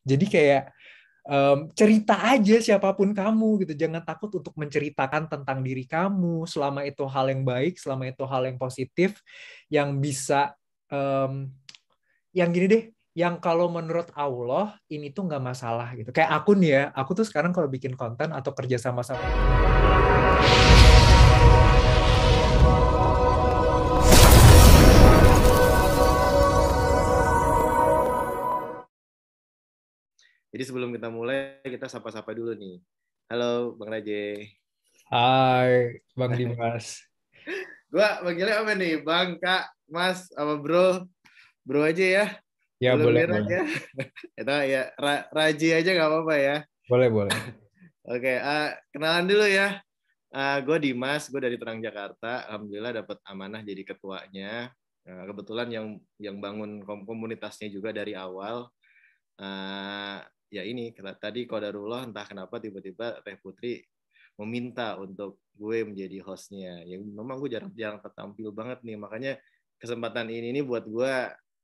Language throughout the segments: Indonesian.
Jadi kayak cerita aja siapapun kamu gitu. Jangan takut untuk menceritakan tentang diri kamu selama itu hal yang baik, selama itu hal yang positif yang bisa yang gini deh, yang kalau menurut Allah ini tuh nggak masalah gitu. Kayak aku nih ya, aku tuh sekarang kalau bikin konten atau kerja sama-sama. Jadi sebelum kita mulai, kita sapa-sapa dulu nih. Halo, Bang Raje. Hai, Bang Dimas. Gua panggilnya apa nih? Bang, Kak, Mas, sama Bro. Bro aja ya. Ya Belum boleh lihat boleh aja. Itu ya, Raji aja nggak apa-apa ya. boleh boleh. Oke, kenalan dulu ya. Gue Dimas, gue dari Terang Jakarta. Alhamdulillah dapat amanah jadi ketuanya. Kebetulan yang bangun komunitasnya juga dari awal. Ya ini tadi qadarullah entah kenapa tiba-tiba Teh Putri meminta untuk gue menjadi hostnya. Ya memang gue jarang tertampil banget nih, makanya kesempatan ini nih buat gue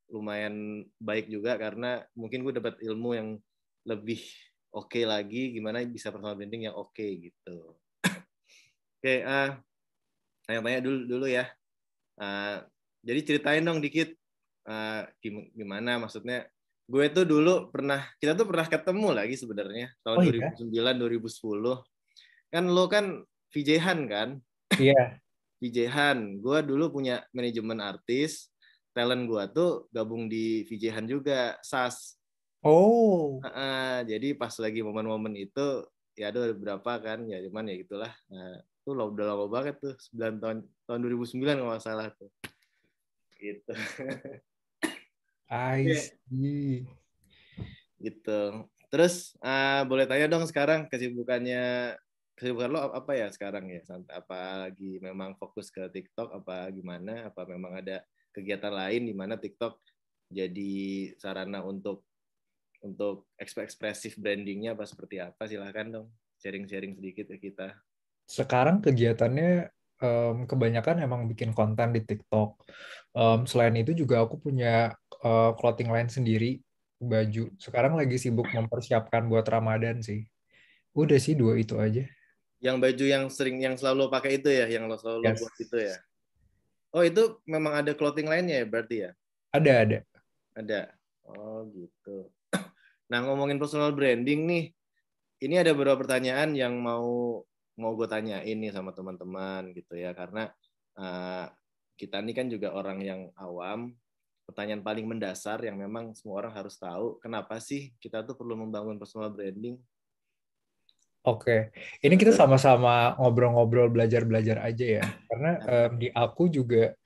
lumayan baik juga karena mungkin gue dapat ilmu yang lebih oke lagi, gimana bisa personal branding yang oke gitu. Oke, tanya-tanya dulu ya. Jadi ceritain dong dikit gimana maksudnya. Gue tuh dulu kita tuh pernah ketemu lagi sebenarnya tahun Oh iya, 2009 2010. Kan lo kan VJ Han kan? iya. VJ Han. Gue dulu punya manajemen artis. Talent gue tuh gabung di VJ Han juga, SAS. Oh, Jadi pas lagi momen-momen itu ya ada berapa kan ya cuman ya gitulah. Tuh udah lama banget tuh 9 tahun 2009 kalau nggak salah tuh. Gitu. I Oke. see. Gitu. Terus boleh tanya dong sekarang kesibukan lo apa ya sekarang ya? Apa lagi memang fokus ke TikTok apa gimana? Apa memang ada kegiatan lain di mana TikTok jadi sarana untuk ekspresif brandingnya apa seperti apa? Silahkan dong sharing-sharing sedikit ke kita. Sekarang kegiatannya kebanyakan emang bikin konten di TikTok. Selain itu juga aku punya clothing line sendiri, baju. Sekarang lagi sibuk mempersiapkan buat Ramadan sih. Udah sih dua itu aja. Yang baju yang selalu lo pakai itu ya, yang lo selalu lo Yes. buat itu ya. Oh, itu memang ada clothing lainnya ya berarti ya? Ada. Ada. Oh, gitu. Nah, ngomongin personal branding nih, ini ada beberapa pertanyaan yang mau gue tanyain nih sama teman-teman gitu ya, karena uh, kita ini kan juga orang yang awam. Pertanyaan paling mendasar yang memang semua orang harus tahu, kenapa sih kita tuh perlu membangun personal branding? Oke, ini kita sama-sama ngobrol-ngobrol, belajar-belajar aja ya. Karena di aku juga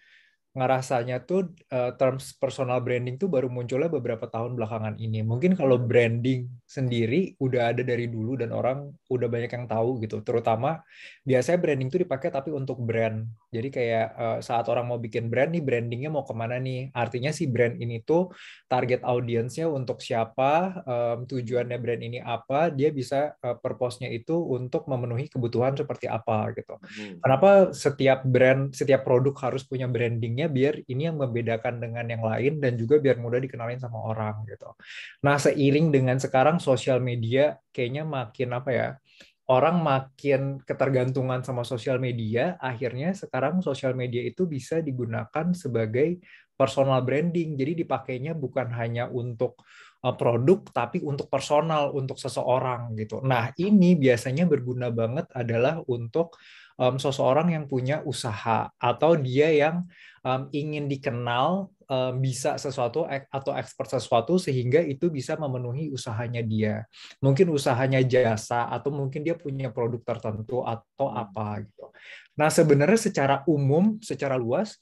ngerasanya tuh terms personal branding tuh baru munculnya beberapa tahun belakangan ini. Mungkin kalau branding sendiri udah ada dari dulu dan orang udah banyak yang tahu gitu. Terutama biasanya branding tuh dipakai tapi untuk brand. Jadi kayak saat orang mau bikin brand nih, brandingnya mau kemana nih? Artinya si brand ini tuh target audiensnya untuk siapa, tujuannya brand ini apa, dia bisa purpose-nya itu untuk memenuhi kebutuhan seperti apa gitu. Kenapa setiap brand, setiap produk harus punya brandingnya biar ini yang membedakan dengan yang lain dan juga biar mudah dikenalin sama orang gitu. Nah, seiring dengan sekarang sosial media kayaknya makin apa ya, orang makin ketergantungan sama sosial media, akhirnya sekarang sosial media itu bisa digunakan sebagai personal branding. Jadi dipakainya bukan hanya untuk produk, tapi untuk personal, untuk seseorang gitu. Nah, ini biasanya berguna banget adalah untuk seseorang yang punya usaha atau dia yang ingin dikenal bisa sesuatu atau expert sesuatu sehingga itu bisa memenuhi usahanya dia. Mungkin usahanya jasa atau mungkin dia punya produk tertentu atau apa gitu. Nah, sebenarnya secara umum, secara luas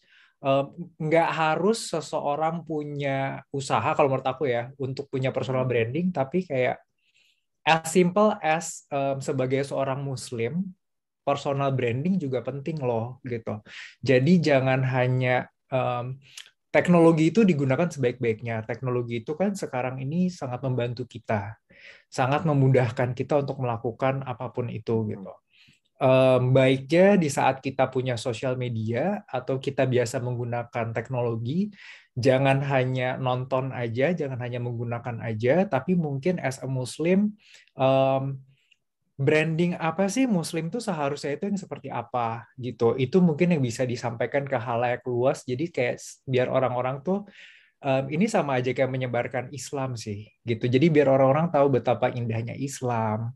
nggak harus seseorang punya usaha kalau menurut aku ya untuk punya personal branding, tapi kayak as simple as sebagai seorang muslim personal branding juga penting loh gitu. Jadi jangan hanya teknologi itu digunakan sebaik-baiknya. Teknologi itu kan sekarang ini sangat membantu kita, sangat memudahkan kita untuk melakukan apapun itu gitu. Baiknya di saat kita punya sosial media atau kita biasa menggunakan teknologi, jangan hanya nonton aja, jangan hanya menggunakan aja, tapi mungkin as a Muslim, um, branding apa sih Muslim tuh seharusnya itu yang seperti apa gitu. Itu mungkin yang bisa disampaikan ke halayak luas. Jadi kayak biar orang-orang tuh ini sama aja kayak menyebarkan Islam sih gitu. Jadi biar orang-orang tahu betapa indahnya Islam.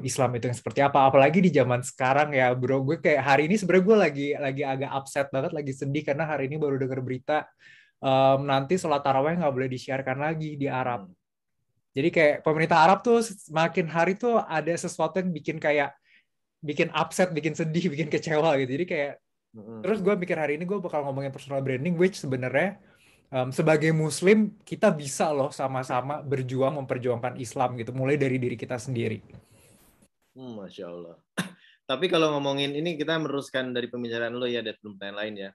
Islam itu yang seperti apa. Apalagi di zaman sekarang ya, bro. Gue kayak hari ini sebenarnya gue lagi agak upset banget, lagi sedih karena hari ini baru dengar berita nanti sholat taraweh nggak boleh disiarkan lagi di Arab. Jadi kayak pemerintah Arab tuh semakin hari tuh ada sesuatu yang bikin upset, bikin sedih, bikin kecewa gitu. Jadi kayak terus gue mikir hari ini gue bakal ngomongin personal branding, which sebenarnya sebagai Muslim kita bisa loh sama-sama berjuang memperjuangkan Islam gitu, mulai dari diri kita sendiri. Masya Allah. Tapi kalau ngomongin ini kita meneruskan dari pembicaraan lo ya, dari pertanyaan lain ya.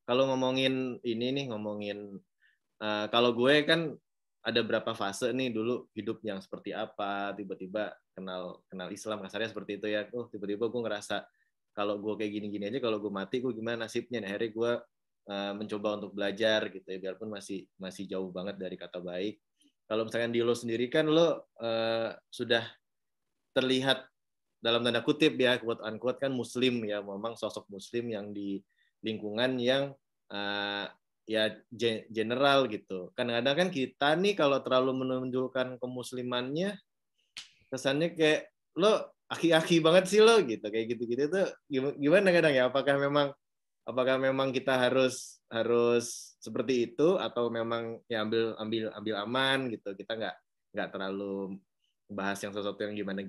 Kalau ngomongin ini nih, ngomongin kalau gue kan ada berapa fase nih dulu hidup yang seperti apa, tiba-tiba kenal Islam kasarnya seperti itu ya. Tiba-tiba gue ngerasa kalau gue kayak gini-gini aja, kalau gue mati gue gimana nasibnya. Nah, akhirnya gue mencoba untuk belajar gitu ya, biarpun masih jauh banget dari kata baik. Kalau misalkan di lo sendiri kan lo sudah terlihat dalam tanda kutip ya, quote unquote kan Muslim ya, memang sosok Muslim yang di lingkungan yang ya general gitu. Kadang-kadang kan kita nih kalau terlalu menunjukkan kemuslimannya, kesannya kayak lo aki-aki banget sih lo gitu, kayak gitu-gitu tuh gimana kadang ya? Apakah memang kita harus seperti itu, atau memang ya ambil aman gitu, kita nggak terlalu bahas yang sesuatu yang gimana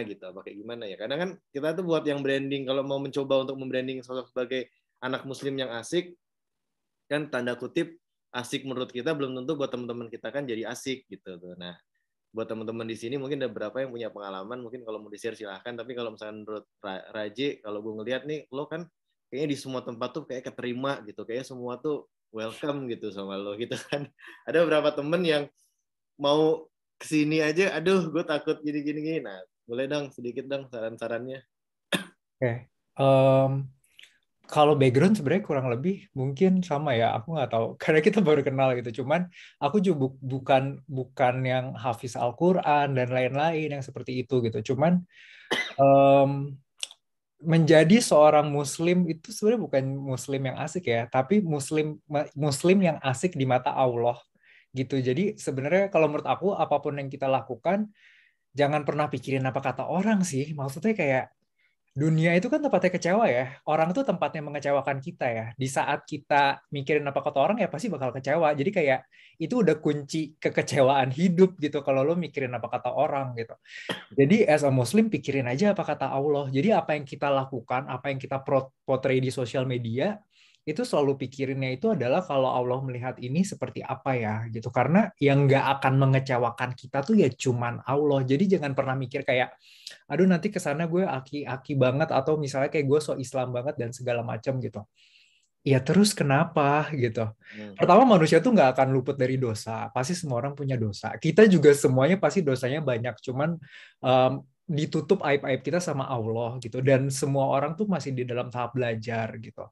gitu, apa kayak gimana ya? Karena kan kita tuh buat yang branding, kalau mau mencoba untuk membranding sosok sebagai anak Muslim yang asik, kan tanda kutip asik menurut kita belum tentu buat teman-teman kita kan jadi asik gitu tuh. Nah, buat teman-teman di sini mungkin ada beberapa yang punya pengalaman, mungkin kalau mau di-share silahkan. Tapi kalau misalkan menurut Raji, kalau gue ngelihat nih, lo kan kayaknya di semua tempat tuh kayak keterima gitu, kayaknya semua tuh welcome gitu sama lo gitu kan. Ada beberapa temen yang mau kesini aja, aduh gue takut gini. Nah, boleh dong sedikit dong saran-sarannya. Oke. Kalau background sebenarnya kurang lebih mungkin sama ya. Aku nggak tahu karena kita baru kenal gitu. Cuman aku juga bukan yang hafiz Al-Quran dan lain-lain yang seperti itu gitu. Cuman um, menjadi seorang Muslim itu sebenarnya bukan Muslim yang asik ya, tapi Muslim yang asik di mata Allah gitu. Jadi sebenarnya kalau menurut aku apapun yang kita lakukan jangan pernah pikirin apa kata orang sih. Maksudnya kayak dunia itu kan tempatnya kecewa ya. Orang tuh tempatnya mengecewakan kita ya. Di saat kita mikirin apa kata orang ya pasti bakal kecewa. Jadi kayak itu udah kunci kekecewaan hidup gitu kalau lo mikirin apa kata orang gitu. Jadi as a Muslim pikirin aja apa kata Allah. Jadi apa yang kita lakukan, apa yang kita portray di sosial media itu selalu pikirinnya itu adalah kalau Allah melihat ini seperti apa ya gitu. Karena yang nggak akan mengecewakan kita tuh ya cuman Allah. Jadi jangan pernah mikir kayak aduh nanti kesana gue aki-aki banget atau misalnya kayak gue so Islam banget dan segala macam gitu. Ya terus kenapa gitu? Pertama manusia tuh nggak akan luput dari dosa. Pasti semua orang punya dosa. Kita juga semuanya pasti dosanya banyak. Cuman um, ditutup aib-aib kita sama Allah gitu. Dan semua orang tuh masih di dalam tahap belajar gitu.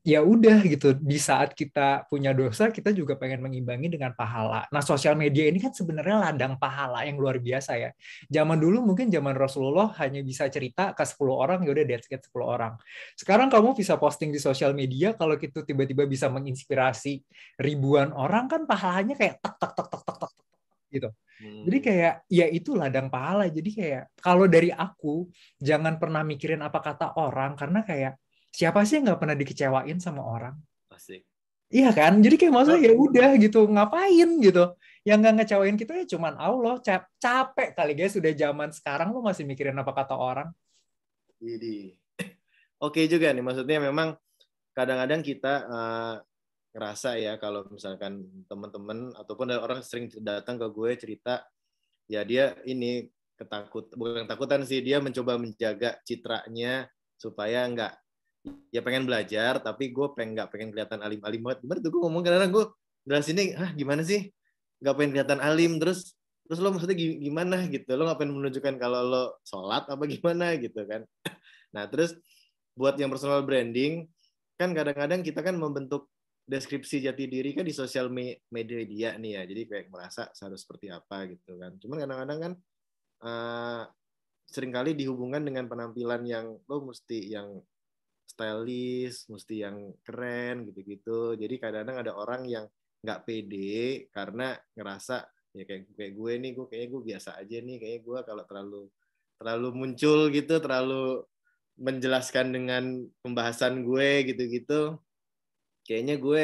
Ya udah gitu. Di saat kita punya dosa, kita juga pengen mengimbangi dengan pahala. Nah, sosial media ini kan sebenarnya ladang pahala yang luar biasa ya. Zaman dulu mungkin zaman Rasulullah hanya bisa cerita ke 10 orang, ya udah that's it 10 orang. Sekarang kamu bisa posting di sosial media, kalau gitu tiba-tiba bisa menginspirasi ribuan orang kan pahalanya kayak tak tak tak tak tak tak tak gitu. Jadi kayak ya itu ladang pahala. Jadi kayak kalau dari aku jangan pernah mikirin apa kata orang karena kayak siapa sih yang nggak pernah dikecewain sama orang? Asik. Iya kan? Jadi kayak maksudnya ya udah gitu, ngapain gitu. Yang nggak ngecewain kita ya cuman Allah. Capek kali guys, sudah zaman sekarang lu masih mikirin apa kata orang. Jadi oke juga nih, maksudnya memang kadang-kadang kita ngerasa ya kalau misalkan teman-teman ataupun ada orang sering datang ke gue cerita, ya dia ini bukan ketakutan sih, dia mencoba menjaga citranya supaya ya pengen belajar tapi gue nggak pengen kelihatan alim-alim banget. Gimana tuh gue ngomong, kadang-kadang gue jelasin ini, gimana sih nggak pengen kelihatan alim, terus lo maksudnya gimana gitu, lo nggak pengen menunjukkan kalau lo sholat apa gimana gitu kan. Nah terus buat yang personal branding kan kadang-kadang kita kan membentuk deskripsi jati diri kan di sosial media nih ya, jadi kayak merasa harus seperti apa gitu kan. Cuman kadang-kadang kan seringkali dihubungkan dengan penampilan yang lo mesti yang stylish, mesti yang keren gitu-gitu. Jadi kadang-kadang ada orang yang nggak pede karena ngerasa ya kayak gue nih, kayaknya gue biasa aja nih, kayaknya gue kalau terlalu muncul gitu, terlalu menjelaskan dengan pembahasan gue gitu-gitu, kayaknya gue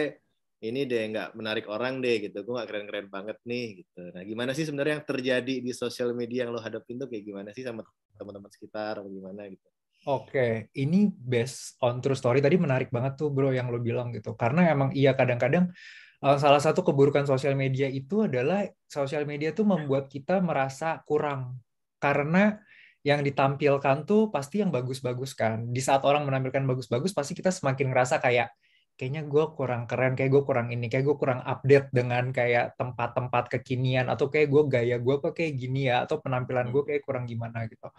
ini deh nggak menarik orang deh gitu, gue nggak keren-keren banget nih gitu. Nah gimana sih sebenarnya yang terjadi di sosial media yang lo hadapin tuh kayak gimana sih sama teman-teman sekitar atau gimana gitu? Oke, ini based on true story. Tadi menarik banget tuh bro yang lo bilang gitu. Karena emang iya kadang-kadang salah satu keburukan sosial media itu adalah sosial media tuh membuat kita merasa kurang. Karena yang ditampilkan tuh pasti yang bagus-bagus kan. Di saat orang menampilkan bagus-bagus, pasti kita semakin ngerasa kayak kayaknya gue kurang keren, kayak gue kurang ini, kayak gue kurang update dengan kayak tempat-tempat kekinian, atau kayak gue gaya gue kok kayak gini ya, atau penampilan gue kayak kurang gimana gitu.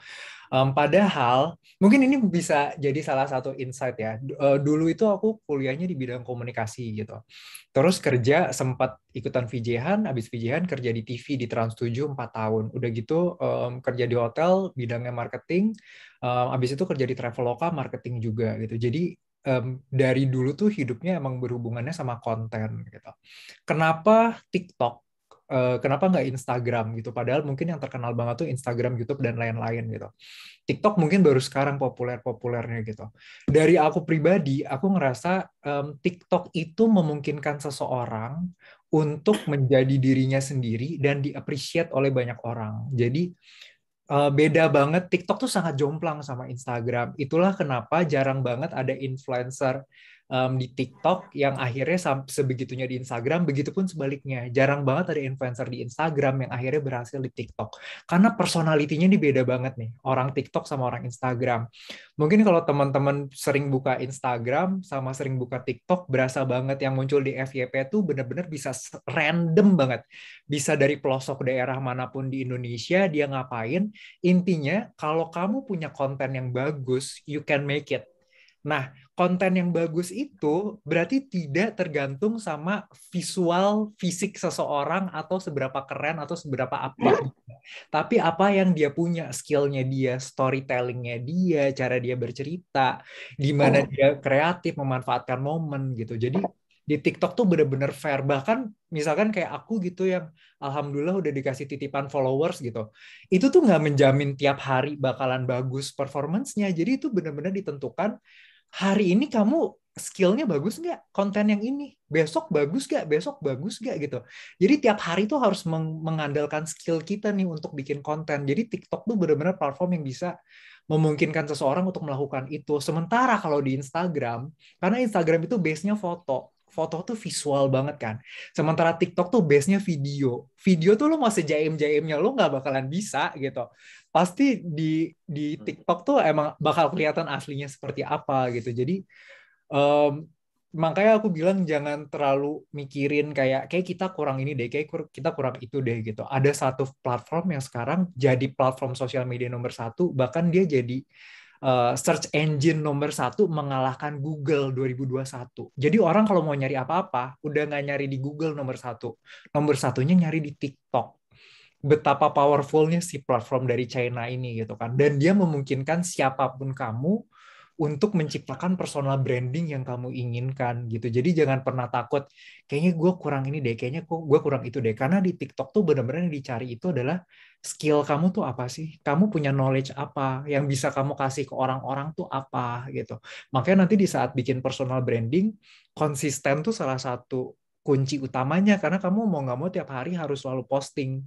Padahal mungkin ini bisa jadi salah satu insight ya. Dulu itu aku kuliahnya di bidang komunikasi gitu. Terus kerja sempat ikutan VJ-han, habis VJ-han kerja di TV di Trans 7 4 tahun. Udah gitu kerja di hotel bidangnya marketing, habis itu kerja di Traveloka marketing juga gitu. Jadi dari dulu tuh hidupnya emang berhubungannya sama konten gitu. Kenapa TikTok? Kenapa nggak Instagram gitu? Padahal mungkin yang terkenal banget tuh Instagram, YouTube dan lain-lain gitu. TikTok mungkin baru sekarang populer-populernya gitu. Dari aku pribadi, aku ngerasa TikTok itu memungkinkan seseorang untuk menjadi dirinya sendiri dan di-appreciate oleh banyak orang. Jadi beda banget, TikTok tuh sangat jomplang sama Instagram. Itulah kenapa jarang banget ada influencer di TikTok yang akhirnya sebegitunya di Instagram, begitupun sebaliknya. Jarang banget ada influencer di Instagram yang akhirnya berhasil di TikTok. Karena personalitinya ini beda banget nih, orang TikTok sama orang Instagram. Mungkin kalau teman-teman sering buka Instagram sama sering buka TikTok, berasa banget yang muncul di FYP tuh bener-bener bisa random banget. Bisa dari pelosok daerah manapun di Indonesia, dia ngapain. Intinya, kalau kamu punya konten yang bagus, you can make it. Nah, konten yang bagus itu berarti tidak tergantung sama visual fisik seseorang atau seberapa keren atau seberapa update. Tapi apa yang dia punya, skillnya dia, storytellingnya dia, cara dia bercerita, di mana dia kreatif memanfaatkan momen gitu. Jadi di TikTok tuh bener-bener fair. Bahkan misalkan kayak aku gitu yang alhamdulillah udah dikasih titipan followers gitu. Itu tuh nggak menjamin tiap hari bakalan bagus performance-nya. Jadi itu bener-bener ditentukan hari ini kamu skillnya bagus nggak, konten yang ini besok bagus nggak, besok bagus nggak gitu. Jadi tiap hari tuh harus mengandalkan skill kita nih untuk bikin konten. Jadi TikTok tuh benar-benar platform yang bisa memungkinkan seseorang untuk melakukan itu. Sementara kalau di Instagram, karena Instagram itu base-nya foto, foto tuh visual banget kan. Sementara TikTok tuh base-nya video. Video tuh lo mau sejaim-jaimnya lo nggak bakalan bisa gitu. Pasti di TikTok tuh emang bakal kelihatan aslinya seperti apa gitu. Jadi um, makanya aku bilang jangan terlalu mikirin kayak kita kurang ini deh, kita kurang itu deh gitu. Ada satu platform yang sekarang jadi platform sosial media nomor satu, bahkan dia jadi search engine nomor satu mengalahkan Google 2021. Jadi orang kalau mau nyari apa-apa, udah nggak nyari di Google nomor satu. Nomor satunya nyari di TikTok. Betapa powerfulnya si platform dari China ini gitu kan. Dan dia memungkinkan siapapun kamu untuk menciptakan personal branding yang kamu inginkan gitu. Jadi jangan pernah takut, kayaknya gue kurang ini deh, kayaknya gue kurang itu deh. Karena di TikTok tuh benar-benar yang dicari itu adalah skill kamu tuh apa sih? Kamu punya knowledge apa? Yang bisa kamu kasih ke orang-orang tuh apa gitu. Makanya nanti di saat bikin personal branding, konsisten tuh salah satu kunci utamanya karena kamu mau nggak mau tiap hari harus selalu posting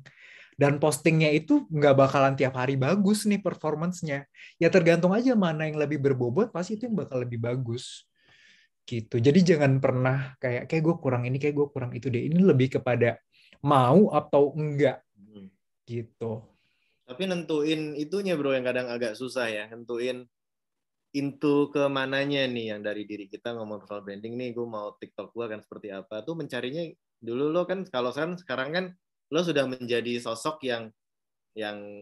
dan postingnya itu nggak bakalan tiap hari bagus nih performance-nya. Ya tergantung aja mana yang lebih berbobot, pasti itu yang bakal lebih bagus. Gitu. Jadi jangan pernah kayak gue kurang ini, kayak gue kurang itu deh. Ini lebih kepada mau atau enggak gitu. Tapi nentuin itunya bro yang kadang agak susah ya, nentuin into ke mananya nih yang dari diri kita ngomong personal branding nih, gue mau TikTok gue kan seperti apa tuh mencarinya dulu. Lo kan kalau sekarang kan lo sudah menjadi sosok yang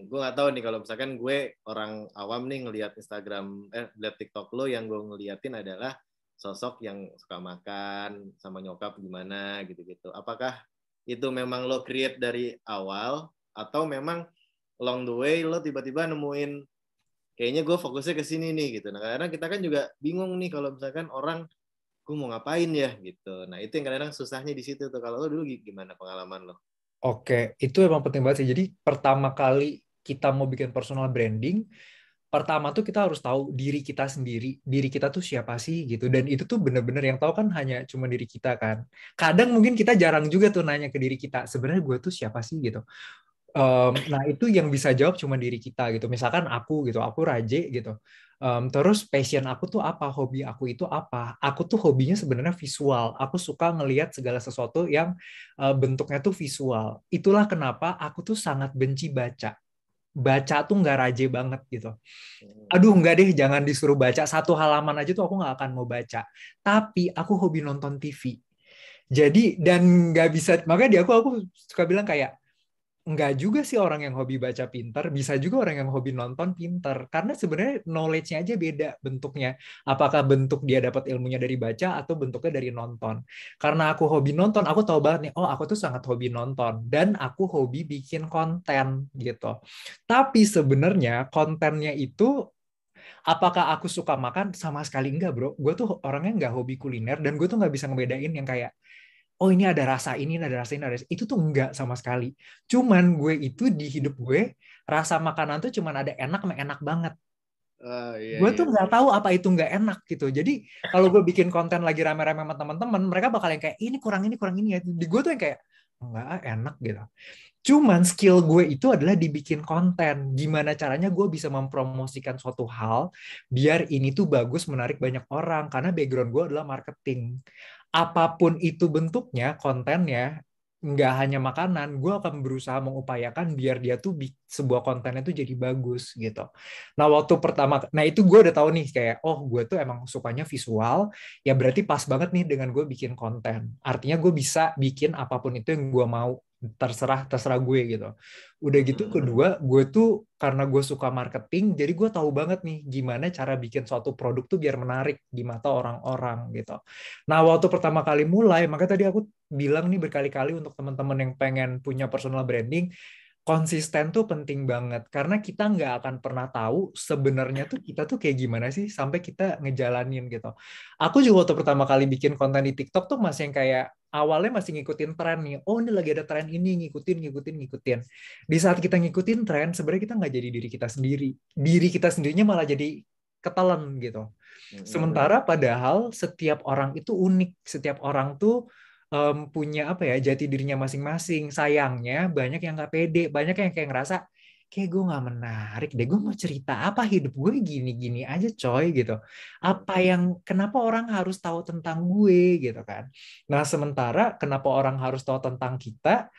gue nggak tahu nih, kalau misalkan gue orang awam nih ngelihat Instagram lihat TikTok lo, yang gue ngeliatin adalah sosok yang suka makan sama nyokap gimana gitu-gitu. Apakah itu memang lo create dari awal atau memang along the way lo tiba-tiba nemuin kayaknya gue fokusnya ke sini nih gitu. Nah, karena kita kan juga bingung nih kalau misalkan orang gue mau ngapain ya gitu. Nah, itu yang kadang-kadang susahnya di situ tuh. Kalau lo dulu gimana pengalaman lo? Oke, itu emang penting banget sih. Jadi pertama kali kita mau bikin personal branding, pertama tuh kita harus tahu diri kita sendiri, diri kita tuh siapa sih gitu. Dan itu tuh bener-bener yang tahu kan hanya cuma diri kita kan. Kadang mungkin kita jarang juga tuh nanya ke diri kita, sebenarnya gue tuh siapa sih gitu. Nah itu yang bisa jawab cuma diri kita gitu. Misalkan aku gitu, aku Raje gitu. Terus passion aku tuh apa, hobi aku itu apa? Aku tuh hobinya sebenarnya visual. Aku suka ngelihat segala sesuatu yang bentuknya tuh visual. Itulah kenapa aku tuh sangat benci baca. Baca tuh nggak Raje banget gitu. Aduh nggak deh, jangan disuruh baca. Satu halaman aja tuh aku nggak akan mau baca. Tapi aku hobi nonton TV. Jadi dan nggak bisa, makanya di aku suka bilang kayak nggak juga sih orang yang hobi baca pinter, bisa juga orang yang hobi nonton pinter. Karena sebenarnya knowledge-nya aja beda bentuknya. Apakah bentuk dia dapat ilmunya dari baca atau bentuknya dari nonton. Karena aku hobi nonton, aku tahu banget nih, oh aku tuh sangat hobi nonton. Dan aku hobi bikin konten gitu. Tapi sebenarnya kontennya itu, apakah aku suka makan? Sama sekali enggak, bro. Gue tuh orangnya nggak hobi kuliner, dan gue tuh nggak bisa ngebedain yang kayak, oh ini ada rasa ini, ada rasa ini, ada rasa. Itu tuh enggak sama sekali. Cuman gue itu di hidup gue, rasa makanan tuh cuman ada enak sama enak banget. Iya, Gue iya. tuh nggak tahu apa itu nggak enak gitu. Jadi kalau gue bikin konten lagi rame-rame sama teman-teman, mereka bakal yang kayak ini kurang ini ya. Di gue tuh yang kayak enggak enak gitu. Cuman skill gue itu adalah dibikin konten. Gimana caranya gue bisa mempromosikan suatu hal biar ini tuh bagus, menarik banyak orang. Karena background gue adalah marketing. Apapun itu bentuknya, kontennya, nggak hanya makanan, gue akan berusaha mengupayakan biar dia tuh sebuah kontennya tuh jadi bagus gitu. Nah waktu pertama, nah itu gue udah tahu nih kayak, oh gue tuh emang sukanya visual, ya berarti pas banget nih dengan gue bikin konten. Artinya gue bisa bikin apapun itu yang gue mau, terserah terserah gue gitu. Udah gitu kedua, gue tuh karena gue suka marketing, jadi gue tahu banget nih gimana cara bikin suatu produk tuh biar menarik di mata orang-orang gitu. Nah, waktu pertama kali mulai, maka tadi aku bilang nih berkali-kali untuk teman-teman yang pengen punya personal branding, konsisten tuh penting banget. Karena kita nggak akan pernah tahu sebenarnya tuh kita tuh kayak gimana sih sampai kita ngejalanin gitu. Aku juga waktu pertama kali bikin konten di TikTok tuh masih yang kayak awalnya masih ngikutin tren nih. Oh, ini lagi ada tren ini, ngikutin. Di saat kita ngikutin tren, sebenarnya kita nggak jadi diri kita sendiri. Diri kita sendirinya malah jadi ketelan gitu. Sementara padahal setiap orang itu unik, setiap orang tuh punya apa ya, jati dirinya masing-masing. Sayangnya banyak yang nggak pede, banyak yang kayak ngerasa kayak gue nggak menarik deh, gue mau cerita apa, hidup gue gini-gini aja coy gitu. Apa yang kenapa orang harus tahu tentang gue gitu kan. Nah sementara kenapa orang harus tahu tentang kita?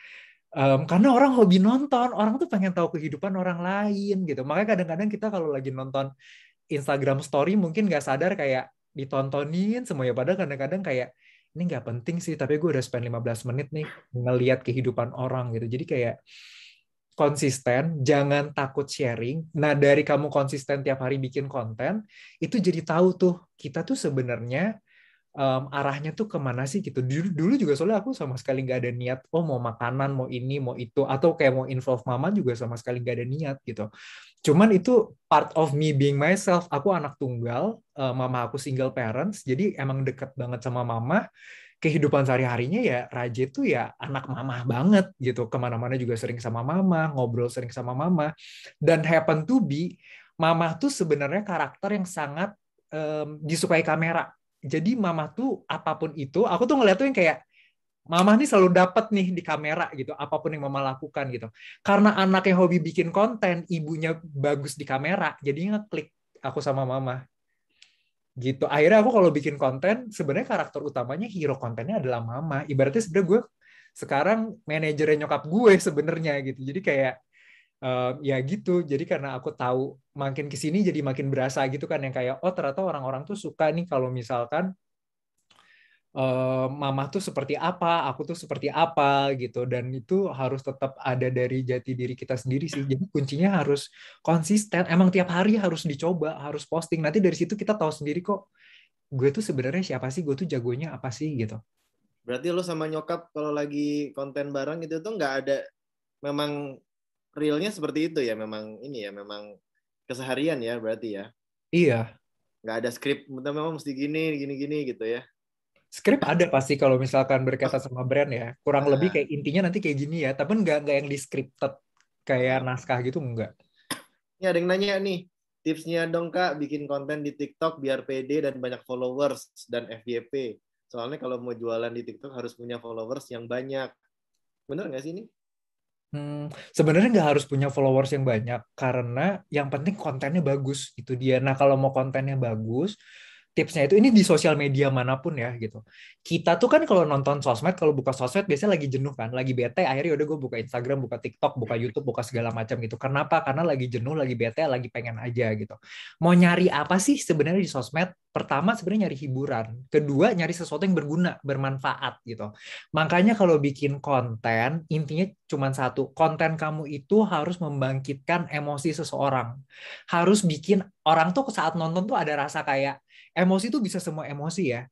Karena orang hobi nonton, orang tuh pengen tahu kehidupan orang lain gitu. Makanya kadang-kadang kita kalau lagi nonton Instagram story mungkin nggak sadar kayak ditontonin semua ya, padahal kadang-kadang kayak ini nggak penting sih tapi gue udah spend 15 menit nih ngelihat kehidupan orang gitu. Jadi kayak konsisten, jangan takut sharing. Nah, dari kamu konsisten tiap hari bikin konten, itu jadi tahu tuh kita tuh sebenarnya arahnya tuh kemana sih gitu. Dulu juga soalnya aku sama sekali nggak ada niat, oh mau makanan, mau ini, mau itu, atau kayak mau involve mama juga sama sekali nggak ada niat gitu. Cuman itu part of me being myself. Aku anak tunggal, mama aku single parents, jadi emang deket banget sama mama. Kehidupan sehari-harinya ya Raja tuh ya anak mama banget gitu. Kemana-mana juga sering sama mama, ngobrol sering sama mama. Dan happen to be, mama tuh sebenarnya karakter yang sangat disukai kamera. Jadi mama tuh apapun itu, aku tuh ngeliat tuh yang kayak mama nih selalu dapat nih di kamera gitu, apapun yang mama lakukan gitu. Karena anaknya hobi bikin konten, ibunya bagus di kamera, jadi ngeklik aku sama mama gitu. Akhirnya aku kalau bikin konten, sebenarnya karakter utamanya hero kontennya adalah mama. Ibaratnya sebenarnya gue sekarang manajernya nyokap gue sebenarnya gitu. Jadi kayak ya gitu. Jadi karena aku tahu makin kesini jadi makin berasa gitu kan yang kayak oh ternyata orang-orang tuh suka nih kalau misalkan mama tuh seperti apa, aku tuh seperti apa gitu, dan itu harus tetap ada dari jati diri kita sendiri sih. Jadi kuncinya harus konsisten. Emang tiap hari harus dicoba, harus posting. Nanti dari situ kita tahu sendiri kok gue tuh sebenarnya siapa sih, gue tuh jagonya apa sih gitu. Berarti lo sama nyokap kalau lagi konten bareng itu tuh nggak ada, memang realnya seperti itu ya, memang ini ya, memang keseharian ya berarti ya. Iya, Nggak ada skrip, memang mesti gini, gini gitu ya. skrip ada pasti kalau misalkan berkaitan sama brand ya. Kurang lebih Nah, kayak intinya nanti kayak gini ya, tapi nggak yang di scripted kayak nah. naskah gitu enggak. Ini ada yang nanya nih, tipsnya dong Kak, bikin konten di TikTok biar pede dan banyak followers dan FYP. Soalnya kalau mau jualan di TikTok harus punya followers yang banyak. Bener nggak sih ini? Sebenarnya nggak harus punya followers yang banyak karena yang penting kontennya bagus itu dia. Nah kalau mau kontennya bagus, tipsnya itu ini di sosial media manapun ya gitu. Kita tuh kan kalau nonton sosmed, kalau buka sosmed biasanya lagi jenuh kan, lagi bete, akhirnya udah gue buka Instagram, buka TikTok, buka YouTube, buka segala macam gitu. Kenapa? Karena lagi jenuh, lagi bete, lagi pengen aja gitu. Mau nyari apa sih sebenarnya di sosmed? Pertama sebenarnya nyari hiburan, kedua nyari sesuatu yang berguna, bermanfaat gitu. Makanya kalau bikin konten, intinya cuma satu, konten kamu itu harus membangkitkan emosi seseorang. Harus bikin orang tuh saat nonton tuh ada rasa kayak, emosi tuh bisa semua emosi ya.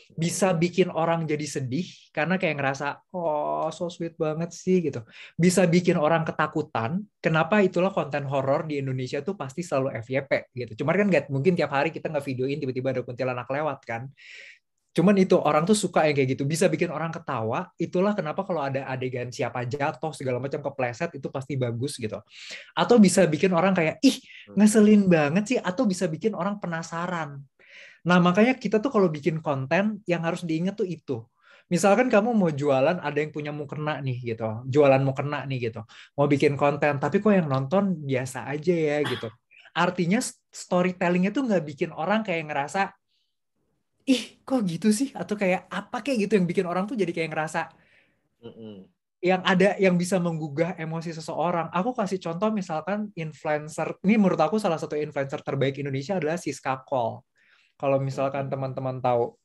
Bisa bikin orang jadi sedih karena kayak ngerasa, oh so sweet banget sih gitu. Bisa bikin orang ketakutan. Kenapa itulah konten horor di Indonesia tuh pasti selalu FYP gitu. Cuman kan nggak mungkin tiap hari kita nggak videoin tiba-tiba ada kuntilanak lewat kan. Cuman itu orang tuh suka yang kayak gitu, bisa bikin orang ketawa. Itulah kenapa kalau ada adegan siapa jatuh segala macam kepleset itu pasti bagus gitu. Atau bisa bikin orang kayak ih ngeselin banget sih, atau bisa bikin orang penasaran. Nah, makanya kita tuh kalau bikin konten yang harus diingat tuh itu. Misalkan kamu mau jualan, ada yang punya mukena nih gitu. Jualan mukena nih gitu. Mau bikin konten, tapi kok yang nonton biasa aja ya gitu. Artinya storytellingnya tuh nggak bikin orang kayak ngerasa, ih kok gitu sih? Atau kayak apa kayak gitu yang bikin orang tuh jadi kayak ngerasa Mm-mm. yang ada yang bisa menggugah emosi seseorang. Aku kasih contoh misalkan influencer, ini menurut aku salah satu influencer terbaik Indonesia adalah Siska Kol. Kalau misalkan teman-teman tahu,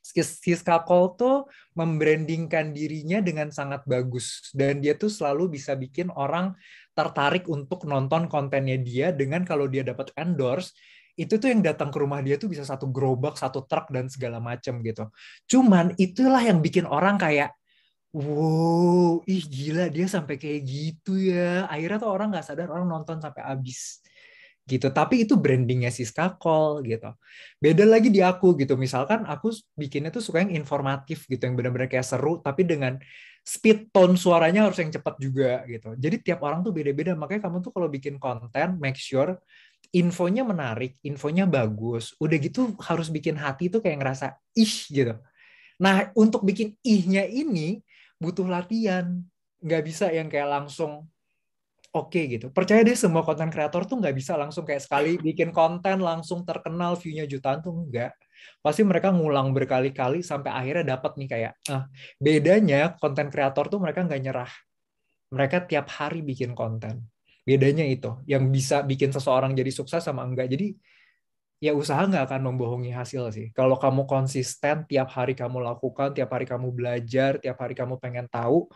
Siska Kol tuh membrandingkan dirinya dengan sangat bagus dan dia tuh selalu bisa bikin orang tertarik untuk nonton kontennya dia dengan kalau dia dapat endorse itu tuh yang datang ke rumah dia tuh bisa satu gerobak, satu truk dan segala macam gitu. Cuman itulah yang bikin orang kayak wow, ih gila dia sampai kayak gitu ya. Akhirnya tuh orang nggak sadar orang nonton sampai habis gitu. Tapi itu brandingnya Siska Kol gitu. Beda lagi di aku gitu. Misalkan aku bikinnya tuh suka yang informatif gitu, yang benar-benar kayak seru, tapi dengan speed tone suaranya harus yang cepat juga gitu. Jadi tiap orang tuh beda-beda. Makanya kamu tuh kalau bikin konten, make sure infonya menarik, infonya bagus. Udah gitu harus bikin hati tuh kayak ngerasa ih gitu. Nah, untuk bikin ih-nya ini butuh latihan. Nggak bisa yang kayak langsung oke gitu. Percaya deh semua konten kreator tuh nggak bisa langsung kayak sekali bikin konten langsung terkenal view-nya jutaan tuh enggak. Pasti mereka ngulang berkali-kali sampai akhirnya dapat nih kayak bedanya konten kreator tuh mereka nggak nyerah. Mereka tiap hari bikin konten. Bedanya itu yang bisa bikin seseorang jadi sukses sama enggak. Jadi ya usaha nggak akan membohongi hasil sih. Kalau kamu konsisten, tiap hari kamu lakukan, tiap hari kamu belajar, tiap hari kamu pengen tahu,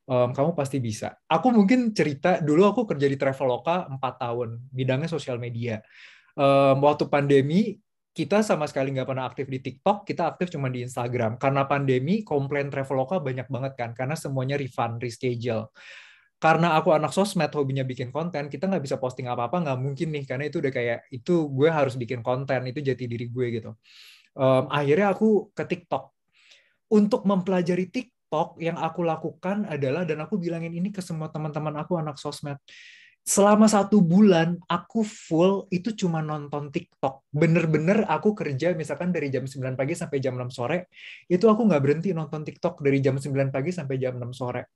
kamu pasti bisa. Aku mungkin cerita, dulu aku kerja di Traveloka 4 tahun, bidangnya sosial media. Waktu pandemi, kita sama sekali nggak pernah aktif di TikTok, kita aktif cuma di Instagram. Karena pandemi, komplain Traveloka banyak banget kan, karena semuanya refund, reschedule. Karena aku anak sosmed, hobinya bikin konten, kita nggak bisa posting apa-apa, nggak mungkin nih, karena itu udah kayak, itu gue harus bikin konten, itu jati diri gue gitu. Akhirnya aku ke TikTok. Untuk mempelajari TikTok, yang aku lakukan adalah, dan aku bilangin ini ke semua teman-teman aku anak sosmed, selama 1 bulan aku full itu cuma nonton TikTok. Bener-bener aku kerja misalkan dari jam 9 pagi sampai jam 6 sore, itu aku nggak berhenti nonton TikTok dari jam 9 pagi sampai jam 6 sore.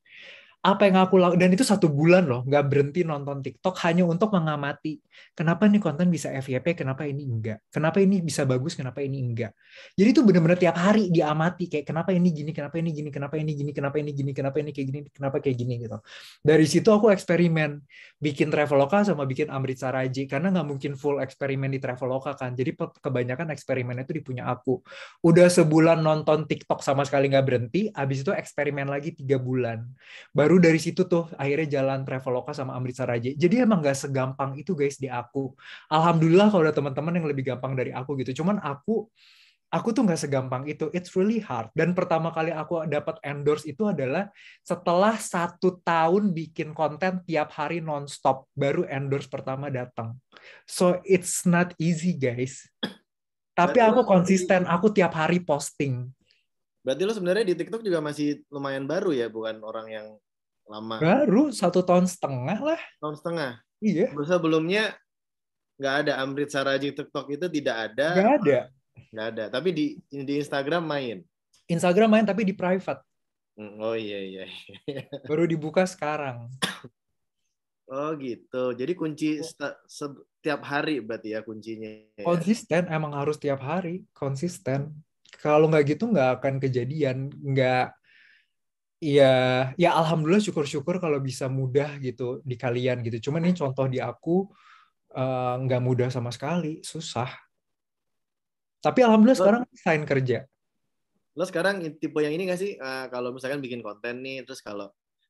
Apa yang aku lakukan, dan itu 1 bulan loh, nggak berhenti nonton TikTok hanya untuk mengamati kenapa nih konten bisa FYP, kenapa ini enggak, kenapa ini bisa bagus, kenapa ini enggak. Jadi itu benar-benar tiap hari diamati kayak kenapa ini gini, kenapa ini gini, kenapa ini gini, kenapa ini gini, kenapa ini kayak gini, kenapa kayak gini gitu. Dari situ aku eksperimen bikin Traveloka sama bikin Amrit Saraji karena nggak mungkin full eksperimen di Traveloka kan. Jadi kebanyakan eksperimennya itu di punya aku. Udah sebulan nonton TikTok sama sekali nggak berhenti, habis itu eksperimen lagi 3 bulan. Baru dari situ tuh akhirnya jalan Traveloka sama Amritsar Raja. Jadi emang gak segampang itu guys di aku. Alhamdulillah kalau ada teman-teman yang lebih gampang dari aku gitu. Cuman aku aku tuh nggak segampang itu. It's really hard. Dan pertama kali aku dapat endorse itu adalah setelah 1 tahun bikin konten tiap hari nonstop. Baru endorse pertama datang. So it's not easy, guys. Tapi Berarti lo aku konsisten. Aku tiap hari posting. berarti lo sebenarnya di TikTok juga masih lumayan baru ya, bukan orang yang lama. Baru 1 tahun setengah lah. Tahun setengah. Iya, Sebelumnya nggak ada Amrit Saraji TikTok itu tidak nggak ada, ada. nggak ada. Tapi di Instagram main. Instagram main tapi di private. Oh iya iya. Baru dibuka sekarang. Oh gitu. Jadi kunci setiap hari berarti ya kuncinya. Ya? Konsisten, emang harus tiap hari. Konsisten. Kalau nggak gitu nggak akan kejadian. Nggak, ya, ya alhamdulillah syukur-syukur kalau bisa mudah gitu di kalian gitu. Cuman ini contoh di aku nggak mudah sama sekali. Susah. Tapi alhamdulillah Lo, sekarang sign kerja. lo sekarang tipe yang ini nggak sih? Kalau misalkan bikin konten nih, terus kalau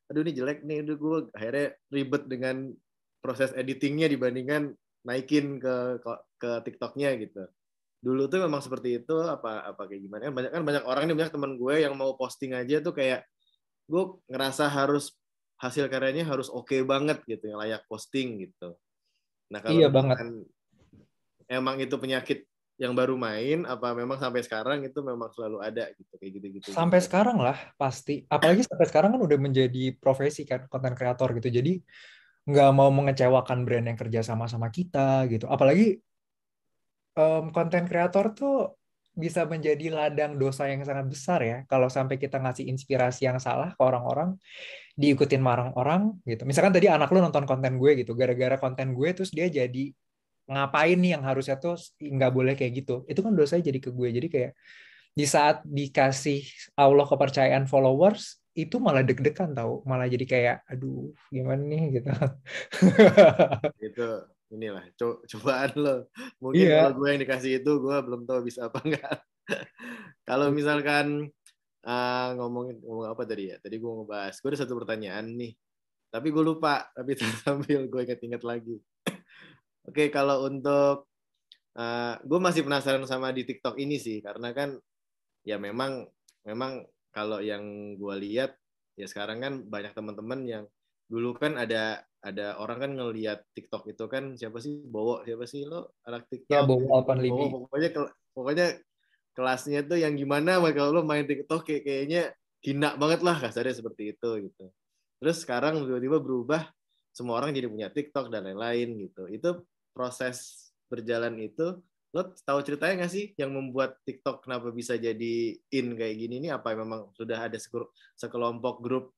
aduh ini jelek nih, aduh gue akhirnya ribet dengan proses editingnya dibandingkan naikin ke TikToknya gitu. Dulu tuh memang seperti itu apa kayak gimana? Banyak orang nih, banyak teman gue yang mau posting aja tuh kayak gue ngerasa harus hasil karyanya harus oke banget gitu, yang layak posting gitu. Nah kalau Iya banget. misalkan emang itu penyakit yang baru main, apa memang sampai sekarang itu memang selalu ada gitu kayak gitu-gitu Sampai juga. sekarang lah pasti. Apalagi sampai sekarang kan udah menjadi profesi kan konten kreator gitu. Jadi nggak mau mengecewakan brand yang kerja sama sama kita gitu. Apalagi konten kreator tuh bisa menjadi ladang dosa yang sangat besar ya. Kalau sampai kita ngasih inspirasi yang salah ke orang-orang, diikutin marang orang gitu. Misalkan tadi anak lu nonton konten gue gitu, gara-gara konten gue terus dia jadi ngapain nih yang harusnya tuh nggak boleh kayak gitu. Itu kan dosanya jadi ke gue. Jadi kayak di saat dikasih Allah kepercayaan followers, itu malah deg-degan tau. Malah jadi kayak, aduh gimana nih gitu. Itu inilah cobaan lo. Mungkin kalau Iya. gue yang dikasih itu gue belum tahu bisa apa enggak. Kalau misalkan ngomong apa tadi ya? Tadi gue ngebahas. Gue ada satu pertanyaan nih. Tapi gue lupa. Tapi sambil gue ingat-ingat lagi. Oke, kalau untuk gue masih penasaran sama di TikTok ini sih, karena kan ya memang memang kalau yang gue lihat ya sekarang kan banyak teman-teman yang dulu kan ada orang kan ngelihat TikTok itu kan siapa sih Bowo, siapa sih lo anak Ya, TikTok bawa Alpan Libi. Bowo, pokoknya kelasnya tuh yang gimana kalau lo main TikTok kayaknya hina banget lah kasarnya seperti itu gitu. Terus sekarang tiba-tiba berubah, semua orang jadi punya TikTok dan lain-lain gitu. Itu proses berjalan itu, lo tahu ceritanya nggak sih yang membuat TikTok kenapa bisa jadi in kayak gini? Ini apa memang sudah ada sekelompok grup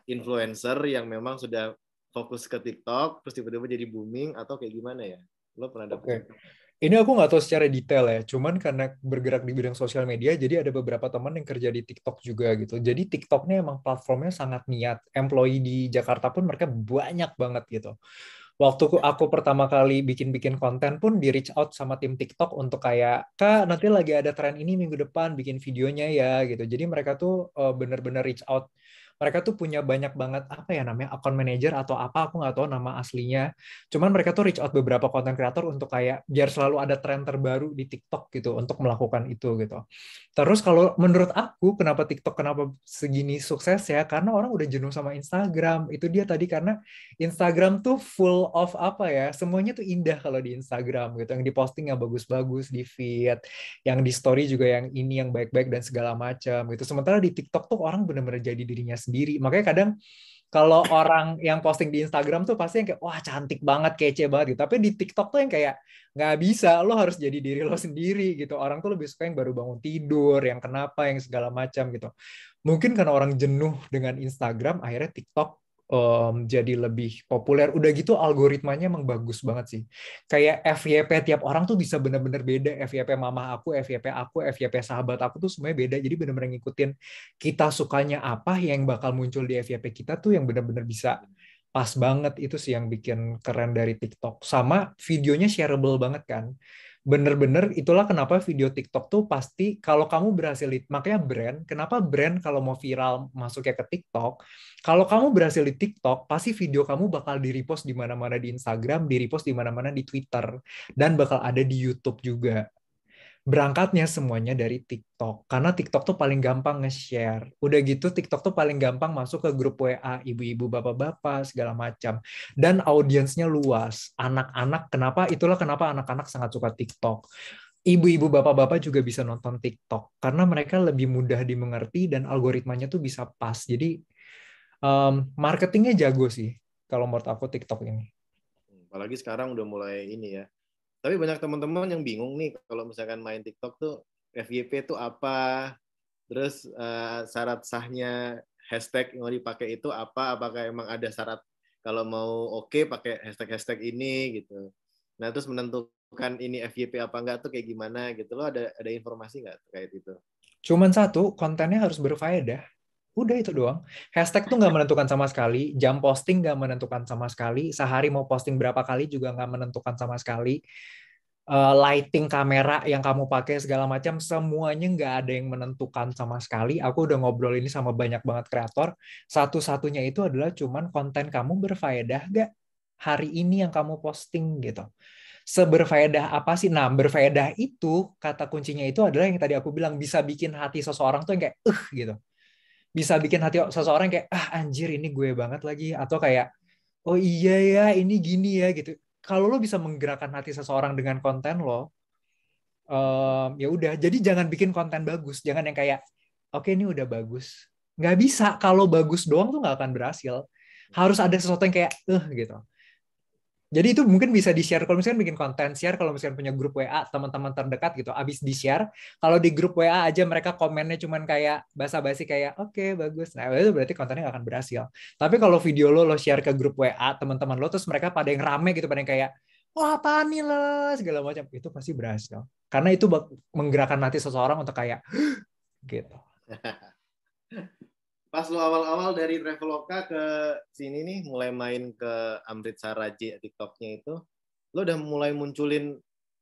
influencer yang memang sudah fokus ke TikTok, terus tiba-tiba jadi booming atau kayak gimana ya? Lo pernah dapet Oke. cerita? Ini aku nggak tahu secara detail ya, cuman karena bergerak di bidang sosial media, jadi ada beberapa teman yang kerja di TikTok juga gitu. Jadi TikToknya emang platformnya sangat niat. Employee di Jakarta pun mereka banyak banget gitu. Waktu aku pertama kali bikin-bikin konten pun di reach out sama tim TikTok untuk kayak, Kak, nanti lagi ada tren ini minggu depan, bikin videonya ya gitu. Jadi mereka tuh bener-bener reach out. Mereka tuh punya banyak banget apa ya namanya account manager atau apa, aku nggak tahu nama aslinya. Cuman mereka tuh reach out beberapa konten kreator untuk kayak biar selalu ada tren terbaru di TikTok gitu untuk melakukan itu gitu. Terus kalau menurut aku kenapa TikTok kenapa segini sukses ya, karena orang udah jenuh sama Instagram. Itu dia tadi, karena Instagram tuh full of apa ya, semuanya tuh indah kalau di Instagram gitu. Yang diposting yang bagus-bagus di feed, yang di story juga yang ini yang baik-baik dan segala macam gitu. Sementara di TikTok tuh orang benar-benar jadi dirinya sendiri. Makanya kadang kalau orang yang posting di Instagram tuh pasti yang kayak wah cantik banget, kece banget gitu. Tapi di TikTok tuh yang kayak nggak bisa, lo harus jadi diri lo sendiri gitu. Orang tuh lebih suka yang baru bangun tidur, yang kenapa, yang segala macam gitu. Mungkin karena orang jenuh dengan Instagram, akhirnya TikTok jadi lebih populer. Udah gitu algoritmanya emang bagus banget sih. Kayak FYP tiap orang tuh bisa bener-bener beda. FYP mama aku, FYP sahabat aku tuh semuanya beda. Jadi bener-bener ngikutin kita sukanya apa yang bakal muncul di FYP kita tuh yang bener-bener bisa pas banget. Itu sih yang bikin keren dari TikTok. Sama videonya shareable banget kan. Bener-bener itulah kenapa video TikTok tuh pasti kalau kamu berhasil, makanya kenapa brand kalau mau viral masuknya ke TikTok, kalau kamu berhasil di TikTok, pasti video kamu bakal di-repost di mana-mana di Instagram, di-repost di mana-mana di Twitter, dan bakal ada di YouTube juga. Berangkatnya semuanya dari TikTok. Karena TikTok tuh paling gampang nge-share. Udah gitu TikTok tuh paling gampang masuk ke grup WA, ibu-ibu, bapak-bapak, segala macam. Dan audiensnya luas. Anak-anak, itulah kenapa anak-anak sangat suka TikTok. Ibu-ibu, bapak-bapak juga bisa nonton TikTok. Karena mereka lebih mudah dimengerti dan algoritmanya tuh bisa pas. Jadi marketingnya jago sih. Kalau menurut aku TikTok ini. Apalagi sekarang udah mulai ini ya. Tapi banyak teman-teman yang bingung nih kalau misalkan main TikTok tuh FYP itu apa, terus syarat sahnya hashtag yang mau dipakai itu apa, apakah emang ada syarat kalau mau oke pakai hashtag-hashtag ini gitu. Nah terus menentukan ini FYP apa enggak tuh kayak gimana gitu, lo ada informasi nggak terkait itu? Cuman satu, kontennya harus berfaedah. Udah itu doang. Hashtag tuh nggak menentukan sama sekali. Jam posting nggak menentukan sama sekali. Sehari mau posting berapa kali juga nggak menentukan sama sekali. Lighting kamera yang kamu pakai segala macam semuanya nggak ada yang menentukan sama sekali. Aku udah ngobrol ini sama banyak banget kreator. Satu-satunya itu adalah cuman konten kamu berfaedah gak hari ini yang kamu posting gitu. Seberfaedah apa sih? Nah, berfaedah itu kata kuncinya itu adalah yang tadi aku bilang bisa bikin hati seseorang tuh yang kayak gitu. Bisa bikin hati seseorang kayak anjir ini gue banget lagi atau kayak oh iya ya ini gini ya gitu. Kalau lo bisa menggerakkan hati seseorang dengan konten lo, ya udah. Jadi jangan bikin konten bagus, jangan yang kayak oke ini udah bagus. Nggak bisa kalau bagus doang tuh nggak akan berhasil. Harus ada sesuatu yang kayak gitu. Jadi itu mungkin bisa di-share kalau misalkan bikin konten, share kalau misalkan punya grup WA teman-teman terdekat gitu, abis di-share, kalau di grup WA aja mereka komennya cuman kayak basa-basi kayak oke, bagus. Nah, itu berarti kontennya nggak akan berhasil. Tapi kalau video lo share ke grup WA teman-teman lo terus mereka pada yang rame gitu, pada yang kayak wah apa nih lo segala macam, itu pasti berhasil. Karena itu menggerakkan hati seseorang untuk kayak gitu. Pas lo awal-awal dari Traveloka ke sini nih, mulai main ke Amritsar Raja TikToknya itu, lo udah mulai munculin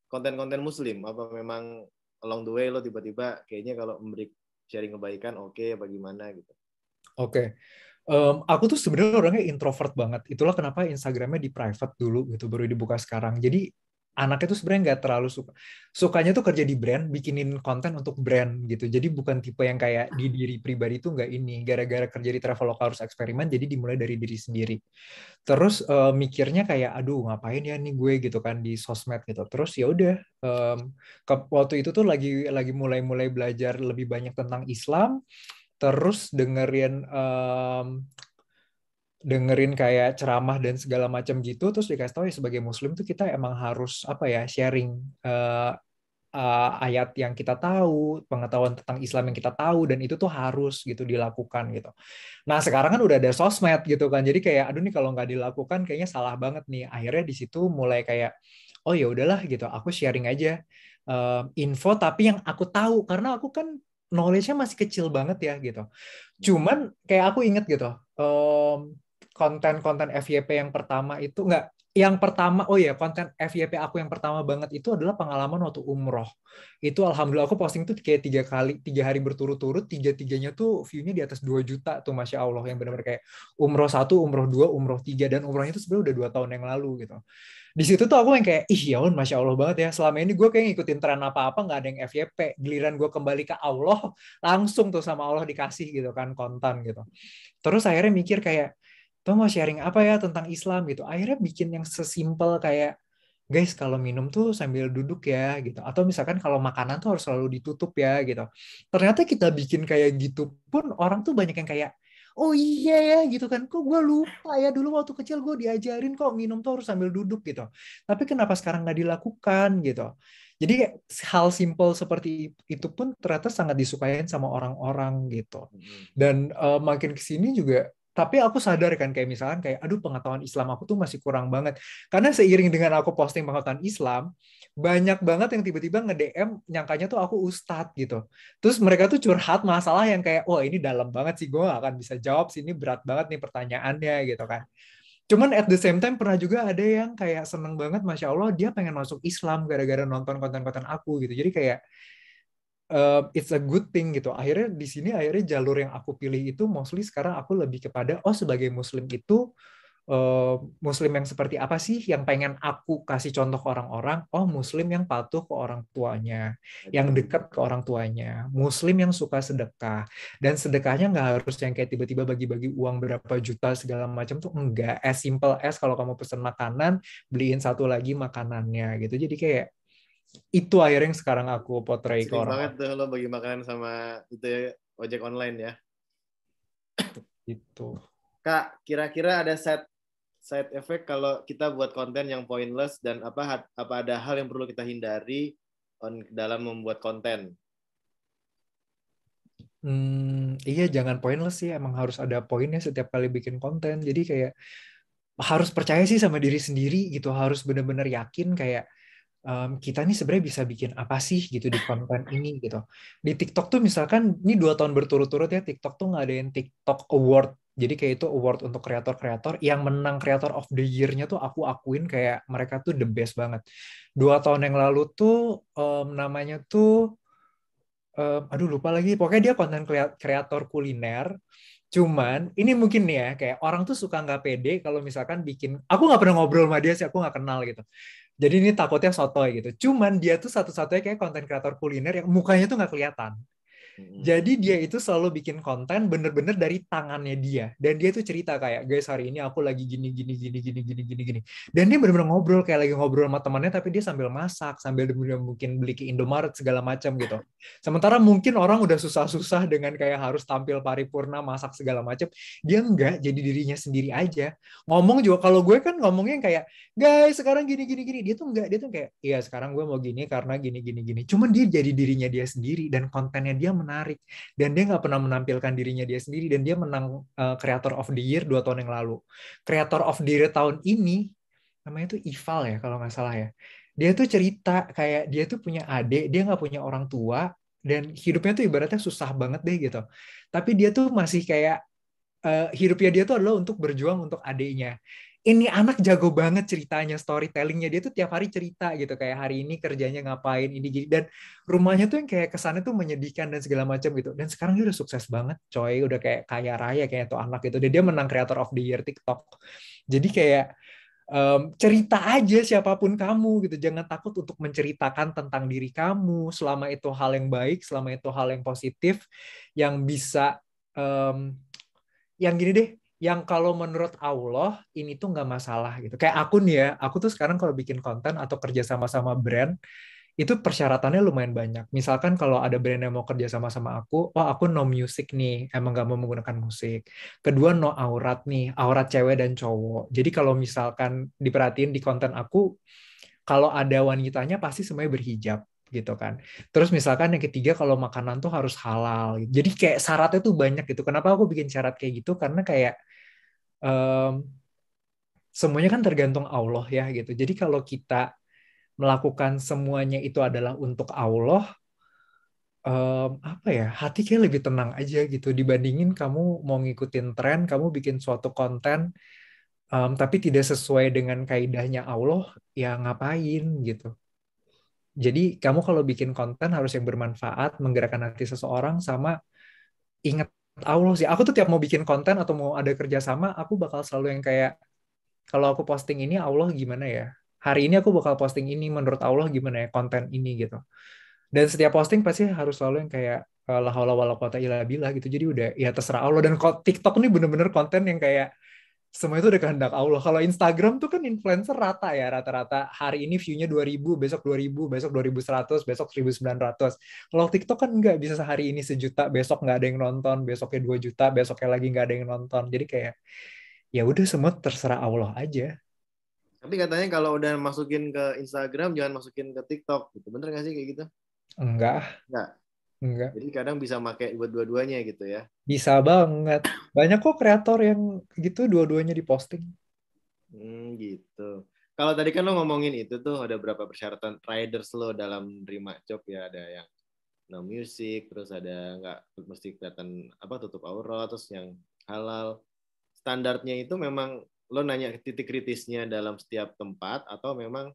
konten-konten muslim? Apa memang along the way lo tiba-tiba kayaknya kalau memberi sharing kebaikan oke, apa gimana gitu? Oke. Aku tuh sebenarnya orangnya introvert banget. Itulah kenapa Instagramnya di private dulu gitu, baru dibuka sekarang. Jadi anaknya tuh sebenarnya nggak terlalu suka. Sukanya tuh kerja di brand, bikinin konten untuk brand gitu. Jadi bukan tipe yang kayak di diri pribadi tuh nggak ini. Gara-gara kerja di Traveloka harus eksperimen, jadi dimulai dari diri sendiri. Terus mikirnya kayak, aduh ngapain ya nih gue gitu kan di sosmed gitu. Terus ya udah, waktu itu tuh lagi mulai-mulai belajar lebih banyak tentang Islam, terus dengerin kayak ceramah dan segala macam gitu, terus dikasih tahu ya sebagai muslim tuh kita emang harus apa ya, sharing ayat yang kita tahu, pengetahuan tentang Islam yang kita tahu, dan itu tuh harus gitu dilakukan gitu. Nah sekarang kan udah ada sosmed gitu kan, jadi kayak aduh nih kalau nggak dilakukan kayaknya salah banget nih. Akhirnya di situ mulai kayak oh ya udahlah gitu, aku sharing aja info tapi yang aku tahu, karena aku kan knowledge-nya masih kecil banget ya gitu. Cuman kayak aku inget gitu, konten-konten FYP yang pertama itu nggak, yang pertama, oh ya konten FYP aku yang pertama banget itu adalah pengalaman waktu umroh. Itu alhamdulillah aku posting tuh kayak 3 hari berturut-turut, tiga-tiganya tuh view-nya di atas 2 juta tuh, Masya Allah, yang benar-benar kayak umroh 1, umroh 2, umroh 3, dan umrohnya itu sebenarnya udah 2 tahun yang lalu gitu. Di situ tuh aku yang kayak, ih ya ampun, Masya Allah banget ya. Selama ini gue kayak ngikutin tren apa-apa, nggak ada yang FYP. Giliran gue kembali ke Allah, langsung tuh sama Allah dikasih gitu kan, konten gitu. Terus akhirnya mikir kayak, tuh mau sharing apa ya tentang Islam gitu. Akhirnya bikin yang sesimpel kayak, guys kalau minum tuh sambil duduk ya gitu. Atau misalkan kalau makanan tuh harus selalu ditutup ya gitu. Ternyata kita bikin kayak gitu pun orang tuh banyak yang kayak, oh iya ya gitu kan. Kok gue lupa ya dulu waktu kecil gue diajarin kok minum tuh harus sambil duduk gitu. Tapi kenapa sekarang nggak dilakukan gitu. Jadi hal simpel seperti itu pun ternyata sangat disukain sama orang-orang gitu. Dan makin kesini juga, tapi aku sadar kan kayak misalkan kayak aduh pengetahuan Islam aku tuh masih kurang banget, karena seiring dengan aku posting pengetahuan Islam banyak banget yang tiba-tiba nge-DM nyangkanya tuh aku ustadz gitu, terus mereka tuh curhat masalah yang kayak wah ini dalam banget sih, gue gak akan bisa jawab sih, ini berat banget nih pertanyaannya gitu kan. Cuman at the same time pernah juga ada yang kayak seneng banget, Masya Allah dia pengen masuk Islam gara-gara nonton konten-konten aku gitu. Jadi kayak it's a good thing gitu. Akhirnya di sini akhirnya jalur yang aku pilih itu mostly sekarang aku lebih kepada oh sebagai muslim itu Muslim yang seperti apa sih yang pengen aku kasih contoh ke orang-orang? Oh, Muslim yang patuh ke orang tuanya, yang dekat ke orang tuanya, Muslim yang suka sedekah. Dan sedekahnya nggak harus yang kayak tiba-tiba bagi-bagi uang berapa juta segala macam tuh enggak. As simple as kalau kamu pesen makanan, beliin satu lagi makanannya gitu. Jadi kayak itu akhirnya yang sekarang aku potray ke Sering banget orang-orang tuh lo bagi makanan sama itu ya, ojek online ya. itu. Kak, kira-kira ada side effect kalau kita buat konten yang pointless dan apa ada hal yang perlu kita hindari dalam membuat konten? Iya jangan pointless sih, emang harus ada poinnya setiap kali bikin konten. Jadi kayak harus percaya sih sama diri sendiri gitu, harus benar-benar yakin kayak kita nih sebenarnya bisa bikin apa sih gitu di konten ini gitu. Di TikTok tuh misalkan ini 2 tahun berturut-turut ya TikTok tuh ngadain TikTok Award. Jadi kayak itu award untuk kreator-kreator yang menang Creator of the Year-nya tuh aku akuin kayak mereka tuh the best banget. 2 tahun yang lalu tuh namanya tuh aduh lupa lagi. Pokoknya dia konten kreator kuliner. Cuman ini mungkin nih ya kayak orang tuh suka nggak pede kalau misalkan bikin. Aku nggak pernah ngobrol sama dia sih, aku nggak kenal gitu. Jadi ini takutnya sotoy gitu. Cuman dia tuh satu-satunya kayak konten kreator kuliner yang mukanya tuh nggak kelihatan. Jadi dia itu selalu bikin konten bener-bener dari tangannya dia. Dan dia tuh cerita kayak, guys hari ini aku lagi gini, gini, gini, gini, gini, gini, gini. Dan dia bener-bener ngobrol, kayak lagi ngobrol sama temannya, tapi dia sambil masak, sambil mungkin beli ke Indomaret segala macam gitu. Sementara mungkin orang udah susah-susah dengan kayak harus tampil paripurna, masak segala macam. Dia enggak, jadi dirinya sendiri aja. Ngomong juga, kalau gue kan ngomongnya kayak, guys sekarang gini, gini, gini. Dia tuh enggak, dia tuh kayak, iya sekarang gue mau gini karena gini, gini, gini. Cuman dia jadi dirinya dia sendiri, dan kontennya dia menarik dan dia nggak pernah menampilkan dirinya dia sendiri dan dia menang Creator of the Year 2 tahun yang lalu. Creator of the Year tahun ini namanya tuh Ival ya kalau nggak salah ya. Dia tuh cerita kayak dia tuh punya adik, dia nggak punya orang tua dan hidupnya tuh ibaratnya susah banget deh gitu. Tapi dia tuh masih kayak hidupnya dia tuh adalah untuk berjuang untuk adiknya. Ini anak jago banget ceritanya, storytellingnya dia tuh tiap hari cerita gitu kayak hari ini kerjanya ngapain ini gini dan rumahnya tuh yang kayak kesannya tuh menyedihkan dan segala macam gitu. Dan sekarang dia udah sukses banget, coy, udah kayak kaya raya kayak tuh anak itu. Dan dia menang Creator of the Year TikTok. Jadi kayak cerita aja siapapun kamu gitu, jangan takut untuk menceritakan tentang diri kamu selama itu hal yang baik, selama itu hal yang positif yang bisa um, yang gini deh, yang kalau menurut Allah ini tuh nggak masalah gitu. Kayak aku nih ya, aku tuh sekarang kalau bikin konten atau kerja sama-sama brand, itu persyaratannya lumayan banyak. Misalkan kalau ada brand yang mau kerja sama-sama aku, oh aku no music nih, emang nggak mau menggunakan musik. Kedua no aurat nih, aurat cewek dan cowok. Jadi kalau misalkan diperhatiin di konten aku, kalau ada wanitanya pasti semuanya berhijab gitu kan. Terus misalkan yang ketiga kalau makanan tuh harus halal. Jadi kayak syaratnya tuh banyak gitu. Kenapa aku bikin syarat kayak gitu? Karena kayak em, semuanya kan tergantung Allah ya gitu. Jadi kalau kita melakukan semuanya itu adalah untuk Allah, apa ya, hati kayak lebih tenang aja gitu dibandingin kamu mau ngikutin tren, kamu bikin suatu konten tapi tidak sesuai dengan kaidahnya Allah, ya ngapain gitu. Jadi kamu kalau bikin konten harus yang bermanfaat, menggerakkan hati seseorang, sama ingat Allah sih. Aku tuh tiap mau bikin konten atau mau ada kerjasama, aku bakal selalu yang kayak, kalau aku posting ini Allah gimana ya? Hari ini aku bakal posting ini menurut Allah gimana ya konten ini gitu. Dan setiap posting pasti harus selalu yang kayak la haula wala quwata illa billah gitu. Jadi udah ya terserah Allah, dan TikTok ini bener-bener konten yang kayak semua itu udah kehendak Allah. Kalau Instagram tuh kan influencer rata ya, rata-rata hari ini view-nya 2.000, besok 2.000, besok 2.100, besok 1.900. Kalau TikTok kan nggak bisa sehari ini 1 juta, besok nggak ada yang nonton, besoknya 2 juta, besoknya lagi nggak ada yang nonton. Jadi kayak ya udah semua terserah Allah aja. Tapi katanya kalau udah masukin ke Instagram jangan masukin ke TikTok gitu. Bener nggak sih kayak gitu? Enggak, Enggak. enggak. Jadi kadang bisa pakai buat dua-duanya gitu ya. Bisa banget. Banyak kok kreator yang gitu dua-duanya diposting. Gitu. Kalau tadi kan lo ngomongin itu tuh ada berapa persyaratan riders lo dalam nerima job ya, ada yang no music, terus ada nggak mesti kelihatan apa tutup aurat, terus yang halal. Standarnya itu memang lo nanya titik kritisnya dalam setiap tempat atau memang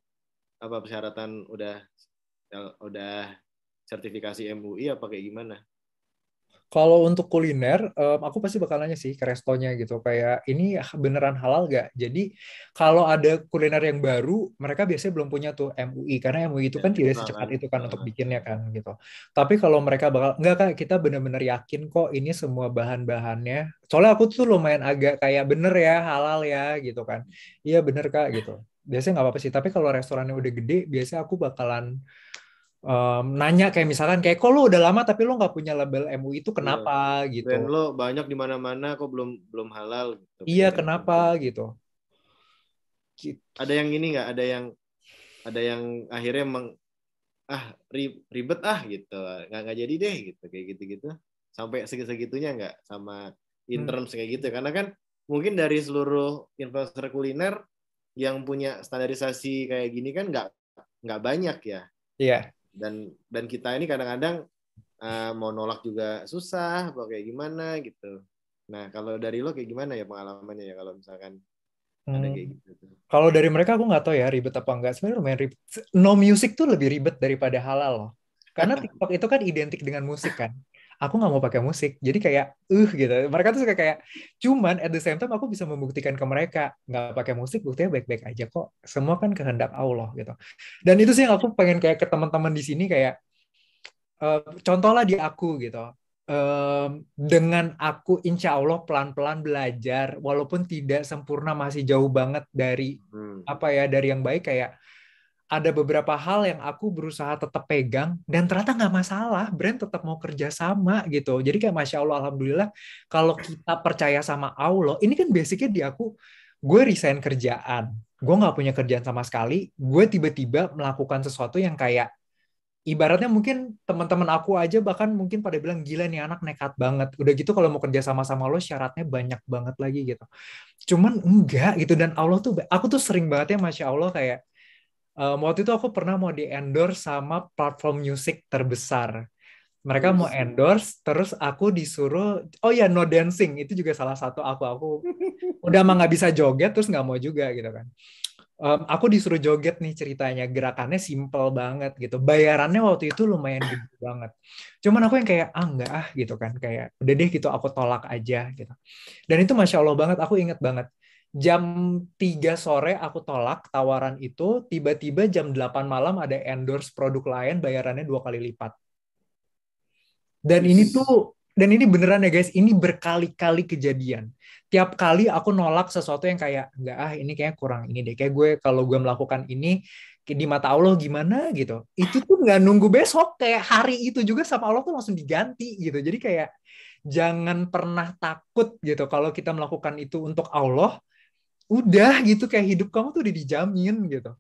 apa persyaratan udah sertifikasi MUI apa kayak gimana? Kalau untuk kuliner, aku pasti bakal nanya sih ke restonya gitu. Kayak ini beneran halal gak? Jadi kalau ada kuliner yang baru, mereka biasanya belum punya tuh MUI. Karena MUI itu Ya, kan tidak buka secepat kan. itu kan untuk bikinnya kan gitu. Tapi kalau mereka bakal, enggak Kak, kita bener-bener yakin kok ini semua bahan-bahannya. Soalnya aku tuh lumayan agak kayak bener ya, halal ya gitu kan. Iya bener Kak gitu. Biasanya nggak apa-apa sih. Tapi kalau restorannya udah gede, biasanya aku bakalan nanya kayak misalkan kayak kok lu udah lama tapi lu nggak punya label MUI itu Iya. kenapa gitu. Brand lo banyak di mana-mana kok belum belum halal gitu kayak Iya, gitu. kenapa gitu. Gitu. Ada yang ini nggak? Ada yang akhirnya ribet gitu, nggak jadi deh gitu kayak gitu-gitu. Sampai segitunya nggak sama in Hmm, terms kayak gitu? Karena kan mungkin dari seluruh influencer kuliner yang punya standarisasi kayak gini kan nggak banyak ya. Iya. Dan kita ini kadang-kadang mau nolak juga susah, atau kayak gimana gitu. Nah, kalau dari lo kayak gimana ya pengalamannya ya kalau misalkan ada Hmm. kayak gitu tuh. Kalau dari mereka aku nggak tahu ya ribet apa enggak. Sebenarnya lumayan ribet. No music tuh lebih ribet daripada halal loh. Karena TikTok itu kan identik dengan musik kan. Aku nggak mau pakai musik. Jadi kayak gitu. Mereka tuh suka kayak cuman at the same time aku bisa membuktikan ke mereka nggak pakai musik buktinya baik-baik aja kok. Semua kan kehendak Allah gitu. Dan itu sih yang aku pengen kayak ke teman-teman di sini kayak contohlah di aku gitu. Dengan aku insya Allah pelan-pelan belajar, walaupun tidak sempurna masih jauh banget dari Hmm. apa ya dari yang baik kayak ada beberapa hal yang aku berusaha tetap pegang dan ternyata nggak masalah, brand tetap mau kerja sama gitu. Jadi kayak masya Allah, alhamdulillah kalau kita percaya sama Allah, ini kan basicnya di aku, gue resign kerjaan, gue nggak punya kerjaan sama sekali, gue tiba-tiba melakukan sesuatu yang kayak ibaratnya mungkin teman-teman aku aja bahkan mungkin pada bilang gila nih anak nekat banget. Udah gitu kalau mau kerja sama-sama lo syaratnya banyak banget lagi gitu. Cuman enggak gitu dan Allah tuh aku tuh sering banget ya Masya Allah kayak waktu itu aku pernah mau di endorse sama platform musik terbesar. Mereka mau Wis. endorse, terus aku disuruh, oh ya no dancing itu juga salah satu aku udah mah nggak bisa joget terus nggak mau juga gitu kan. Aku disuruh joget nih ceritanya gerakannya simple banget gitu bayarannya waktu itu lumayan gede banget cuman aku yang kayak enggak gitu kan kayak udah deh gitu aku tolak aja gitu dan itu masya Allah banget aku inget banget jam 3 sore aku tolak tawaran itu tiba-tiba jam 8 malam ada endorse produk lain bayarannya 2 kali lipat dan ini Wis. tuh, dan ini beneran ya guys, ini berkali-kali kejadian. Tiap kali aku nolak sesuatu yang kayak, enggak ini kayak kurang ini deh. Kayak gue, kalau gue melakukan ini, di mata Allah gimana gitu. Itu tuh nggak nunggu besok, kayak hari itu juga sama Allah tuh langsung diganti gitu. Jadi kayak, jangan pernah takut gitu. Kalau kita melakukan itu untuk Allah, udah gitu, kayak hidup kamu tuh udah dijamin gitu.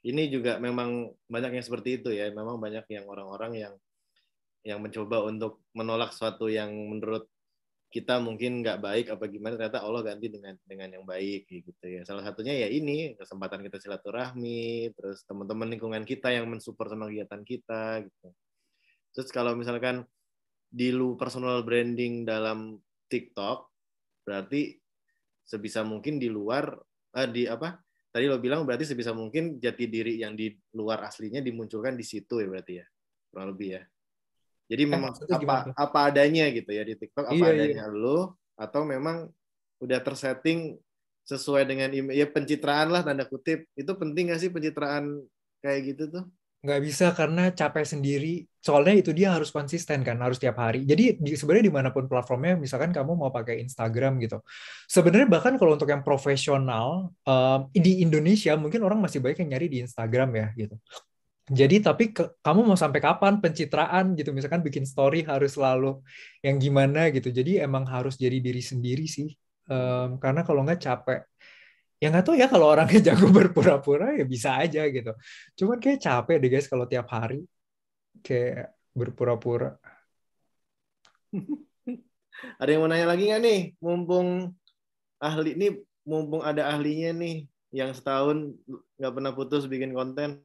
Ini juga memang banyak yang seperti itu ya. Memang banyak yang orang-orang yang mencoba untuk menolak sesuatu yang menurut kita mungkin nggak baik apa gimana, ternyata Allah ganti dengan yang baik gitu ya. Salah satunya ya ini kesempatan kita silaturahmi, terus teman-teman lingkungan kita yang mensupport sama kegiatan kita gitu. Terus kalau misalkan di lu personal branding dalam TikTok, berarti sebisa mungkin di luar di apa? Tadi lo bilang berarti sebisa mungkin jati diri yang di luar aslinya dimunculkan di situ ya berarti ya. Kurang lebih ya. Jadi memang Maksudnya gimana tuh? apa adanya gitu ya di TikTok, apa Iya, iya. adanya lo, atau memang udah tersetting sesuai dengan ya pencitraan lah tanda kutip. Itu penting nggak sih pencitraan kayak gitu tuh? Nggak bisa karena capek sendiri. Soalnya itu dia harus konsisten kan, harus tiap hari. Jadi sebenarnya dimanapun platformnya, misalkan kamu mau pakai Instagram gitu. Sebenarnya bahkan kalau untuk yang profesional di Indonesia mungkin orang masih banyak yang nyari di Instagram ya gitu. Jadi tapi kamu mau sampai kapan pencitraan gitu? Misalkan bikin story harus selalu yang gimana gitu. Jadi emang harus jadi diri sendiri sih. Karena kalau nggak capek ya nggak tahu ya kalau orangnya jago berpura-pura ya bisa aja gitu. Cuman kayak capek deh guys kalau tiap hari kayak berpura-pura. Ada yang mau nanya lagi nggak nih? Mumpung ada ahlinya nih yang setahun nggak pernah putus bikin konten.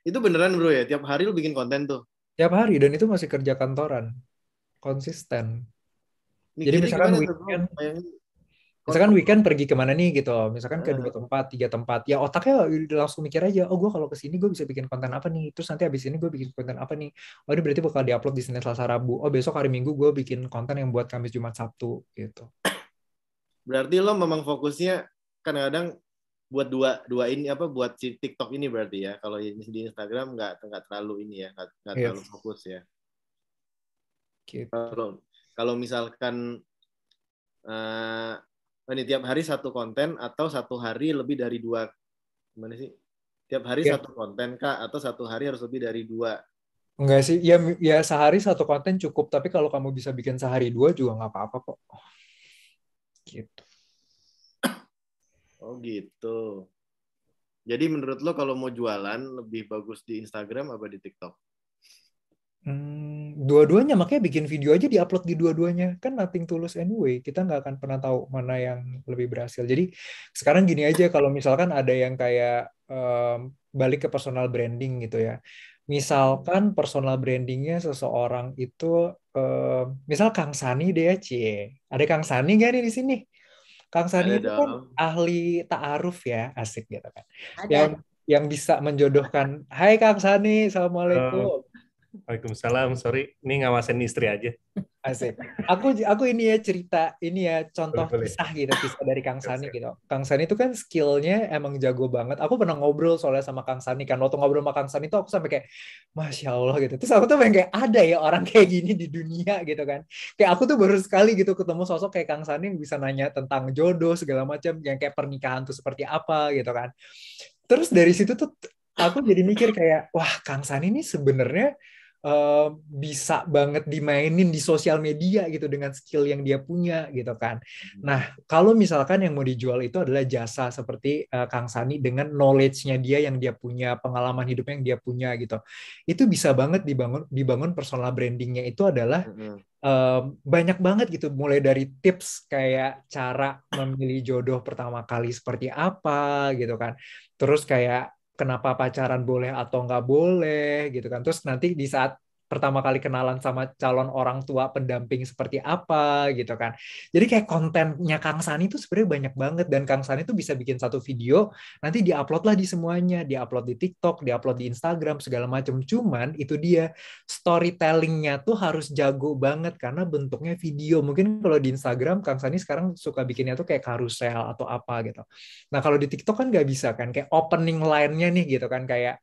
Itu beneran bro ya? Tiap hari lu bikin konten tuh? Tiap hari dan itu masih kerja kantoran, konsisten. Jadi Mikirnya misalkan gimana tuh bro? weekend, Bayangin. Misalkan weekend pergi kemana nih gitu, misalkan ke 2 Eh, tempat, 3 tempat, ya otaknya langsung mikir aja, oh gue kalau kesini gue bisa bikin konten apa nih, terus nanti abis ini gue bikin konten apa nih, oh ini berarti bakal diupload di Senin, Selasa, Rabu, oh besok hari Minggu gue bikin konten yang buat Kamis, Jumat, Sabtu gitu. berarti lo memang fokusnya kadang-kadang buat dua ini apa buat si TikTok ini berarti ya. Kalau di Instagram nggak terlalu ini ya, nggak Iya, terlalu fokus ya. gitu. Kalau kalau misalkan ini tiap hari satu konten atau satu hari lebih dari dua, gimana sih? Tiap hari Ya, satu konten kah atau satu hari harus lebih dari dua? enggak sih, ya ya sehari satu konten cukup, tapi kalau kamu bisa bikin sehari dua juga nggak apa-apa kok. Gitu. Oh gitu. Jadi menurut lo kalau mau jualan lebih bagus di Instagram apa di TikTok? Dua-duanya, makanya bikin video aja diupload di dua-duanya. Kan nothing tulus anyway. Kita nggak akan pernah tahu mana yang lebih berhasil. Jadi sekarang gini aja, kalau misalkan ada yang kayak balik ke personal branding gitu ya. Misalkan personal brandingnya seseorang itu, misal Kang Sani deh ya, Cie. Ada Kang Sani nggak nih di sini? Kang Sani Ada itu kan dong. ahli ta'aruf ya, asik gitu kan. Yang Ada. yang bisa menjodohkan. Hai Kang Sani, Halo. Assalamualaikum. Waalaikumsalam. Sorry, ini ngawasin istri aja. Asik. Aku ini ya cerita ini ya contoh Boleh, boleh. kisah gitu, kisah dari Kang Siap, Sani siap. gitu. Kang Sani itu kan skillnya emang jago banget. Aku pernah ngobrol soalnya sama Kang Sani kan. Waktu ngobrol sama Kang Sani itu aku sampai kayak, Masya Allah gitu. Terus aku tuh pengen kayak ada ya orang kayak gini di dunia gitu kan. Kayak aku tuh baru sekali gitu ketemu sosok kayak Kang Sani yang bisa nanya tentang jodoh segala macam, yang kayak pernikahan tuh seperti apa gitu kan. Terus dari situ tuh aku jadi mikir kayak, wah Kang Sani ini sebenarnya bisa banget dimainin di sosial media gitu dengan skill yang dia punya gitu kan. Nah, kalau misalkan yang mau dijual itu adalah jasa seperti Kang Sani dengan knowledge-nya dia yang dia punya, pengalaman hidupnya yang dia punya gitu. Itu bisa banget dibangun personal brandingnya itu adalah banyak banget gitu, mulai dari tips kayak cara memilih jodoh pertama kali seperti apa gitu kan, terus kayak kenapa pacaran boleh atau nggak boleh gitu kan, terus nanti di saat pertama kali kenalan sama calon orang tua pendamping seperti apa gitu kan. Jadi kayak kontennya Kang Sani itu sebenarnya banyak banget, dan Kang Sani itu bisa bikin satu video nanti diupload lah di semuanya, diupload di TikTok, diupload di Instagram segala macam. Cuman itu dia, storytellingnya tuh harus jago banget karena bentuknya video. Mungkin kalau di Instagram Kang Sani sekarang suka bikinnya tuh kayak karusel atau apa gitu. Nah kalau di TikTok kan nggak bisa kan, kayak opening line-nya nih gitu kan, kayak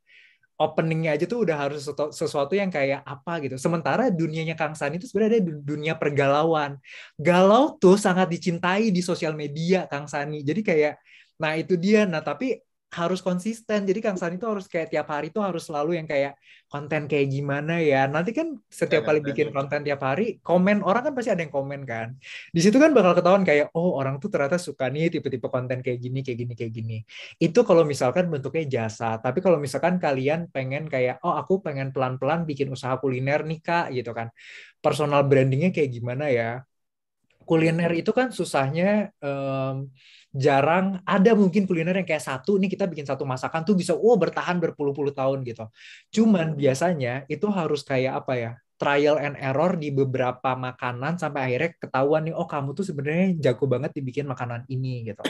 openingnya aja tuh udah harus sesuatu yang kayak apa gitu. Sementara dunianya Kang Sani itu sebenarnya ada dunia pergalauan. Galau tuh sangat dicintai di sosial media Kang Sani. Jadi kayak, nah itu dia. Nah tapi harus konsisten. Jadi Kang Sani tuh harus kayak tiap hari tuh harus selalu yang kayak konten kayak gimana ya. Nanti kan setiap kali bikin konten tiap hari, komen orang kan pasti ada yang komen kan. Di situ kan bakal ketahuan kayak, oh orang tuh ternyata suka nih tipe-tipe konten kayak gini, kayak gini, kayak gini. Itu kalau misalkan bentuknya jasa. Tapi kalau misalkan kalian pengen kayak, oh aku pengen pelan-pelan bikin usaha kuliner nih Kak, gitu kan. Personal brandingnya kayak gimana ya? Kuliner itu kan susahnya, jarang ada mungkin kuliner yang kayak satu nih kita bikin satu masakan tuh bisa bertahan berpuluh-puluh tahun gitu. Cuman biasanya itu harus kayak apa ya? Trial and error di beberapa makanan sampai akhirnya ketahuan nih, oh kamu tuh sebenarnya jago banget dibikin makanan ini gitu.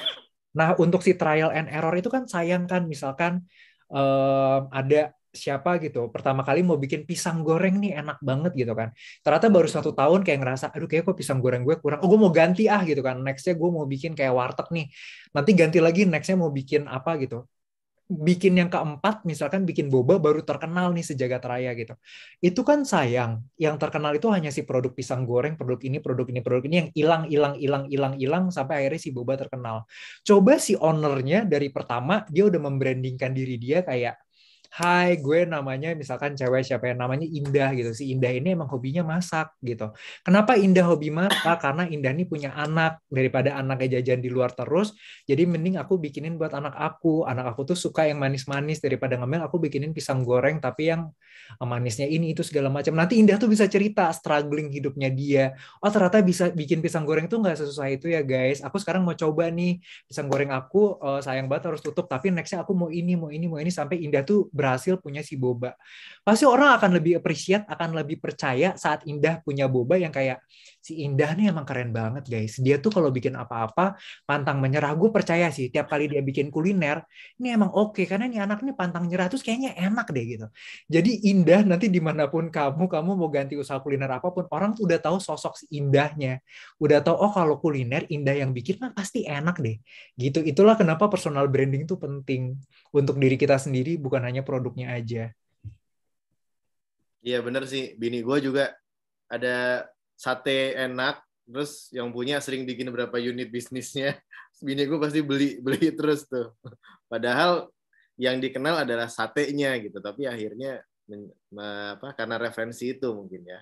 Nah, untuk si trial and error itu kan sayang kan, misalkan ada siapa gitu, pertama kali mau bikin pisang goreng nih enak banget gitu kan. Ternyata baru 1 tahun kayak ngerasa, aduh kayak kok pisang goreng gue kurang, oh gue mau ganti gitu kan. Nextnya gue mau bikin kayak warteg nih. Nanti ganti lagi, nextnya mau bikin apa gitu. Bikin yang keempat, misalkan bikin boba baru terkenal nih sejagat raya gitu. Itu kan sayang. Yang terkenal itu hanya si produk pisang goreng, produk ini, produk ini, produk ini yang hilang sampai akhirnya si boba terkenal. Coba si ownernya dari pertama dia udah membrandingkan diri dia kayak, Hai, gue namanya misalkan cewek siapa yang namanya Indah gitu. Si Indah ini emang hobinya masak gitu. Kenapa Indah hobi masak? Karena Indah ini punya anak, daripada anaknya jajan di luar terus. Jadi mending aku bikinin buat anak aku. Anak aku tuh suka yang manis-manis, daripada ngemil aku bikinin pisang goreng tapi yang manisnya ini itu segala macam. Nanti Indah tuh bisa cerita struggling hidupnya dia. Oh ternyata bisa bikin pisang goreng tuh nggak sesusah itu ya guys. Aku sekarang mau coba nih pisang goreng aku, sayang banget harus tutup. Tapi nextnya aku mau ini, mau ini, mau ini, sampai Indah tuh berhasil punya si boba. Pasti orang akan lebih appreciate, akan lebih percaya saat Indah punya boba yang kayak, si Indah nih emang keren banget guys. Dia tuh kalau bikin apa-apa pantang menyerah. Gue percaya sih tiap kali dia bikin kuliner, ini emang oke karena ini anak nih pantang nyerah terus kayaknya enak deh gitu. Jadi Indah nanti dimanapun kamu mau ganti usaha kuliner apapun, orang tuh udah tahu sosok si Indahnya. Udah tahu, oh kalau kuliner Indah yang bikin mah pasti enak deh. Gitu. Itulah kenapa personal branding itu penting untuk diri kita sendiri, bukan hanya produknya aja. Iya bener sih, bini gue juga ada sate enak, terus yang punya sering bikin berapa unit bisnisnya, bini gue pasti beli terus tuh. Padahal yang dikenal adalah satenya gitu, tapi akhirnya karena referensi itu mungkin ya.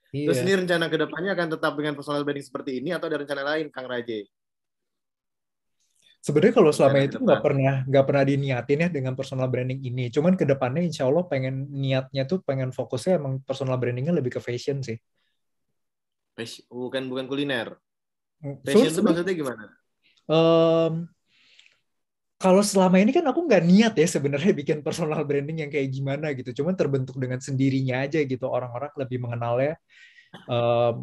Terus Iya. ini rencana kedepannya akan tetap dengan personal branding seperti ini atau ada rencana lain, Kang Raje? Sebenarnya kalau selama Rencana ke itu depan. nggak pernah diniatin ya dengan personal branding ini. Cuman ke depannya insya Allah pengen niatnya tuh pengen fokusnya emang personal brandingnya lebih ke fashion sih. Bukan kuliner. So, Fashion itu maksudnya gimana? kalau selama ini kan aku nggak niat ya sebenarnya bikin personal branding yang kayak gimana gitu. Cuman terbentuk dengan sendirinya aja gitu. Orang-orang lebih mengenalnya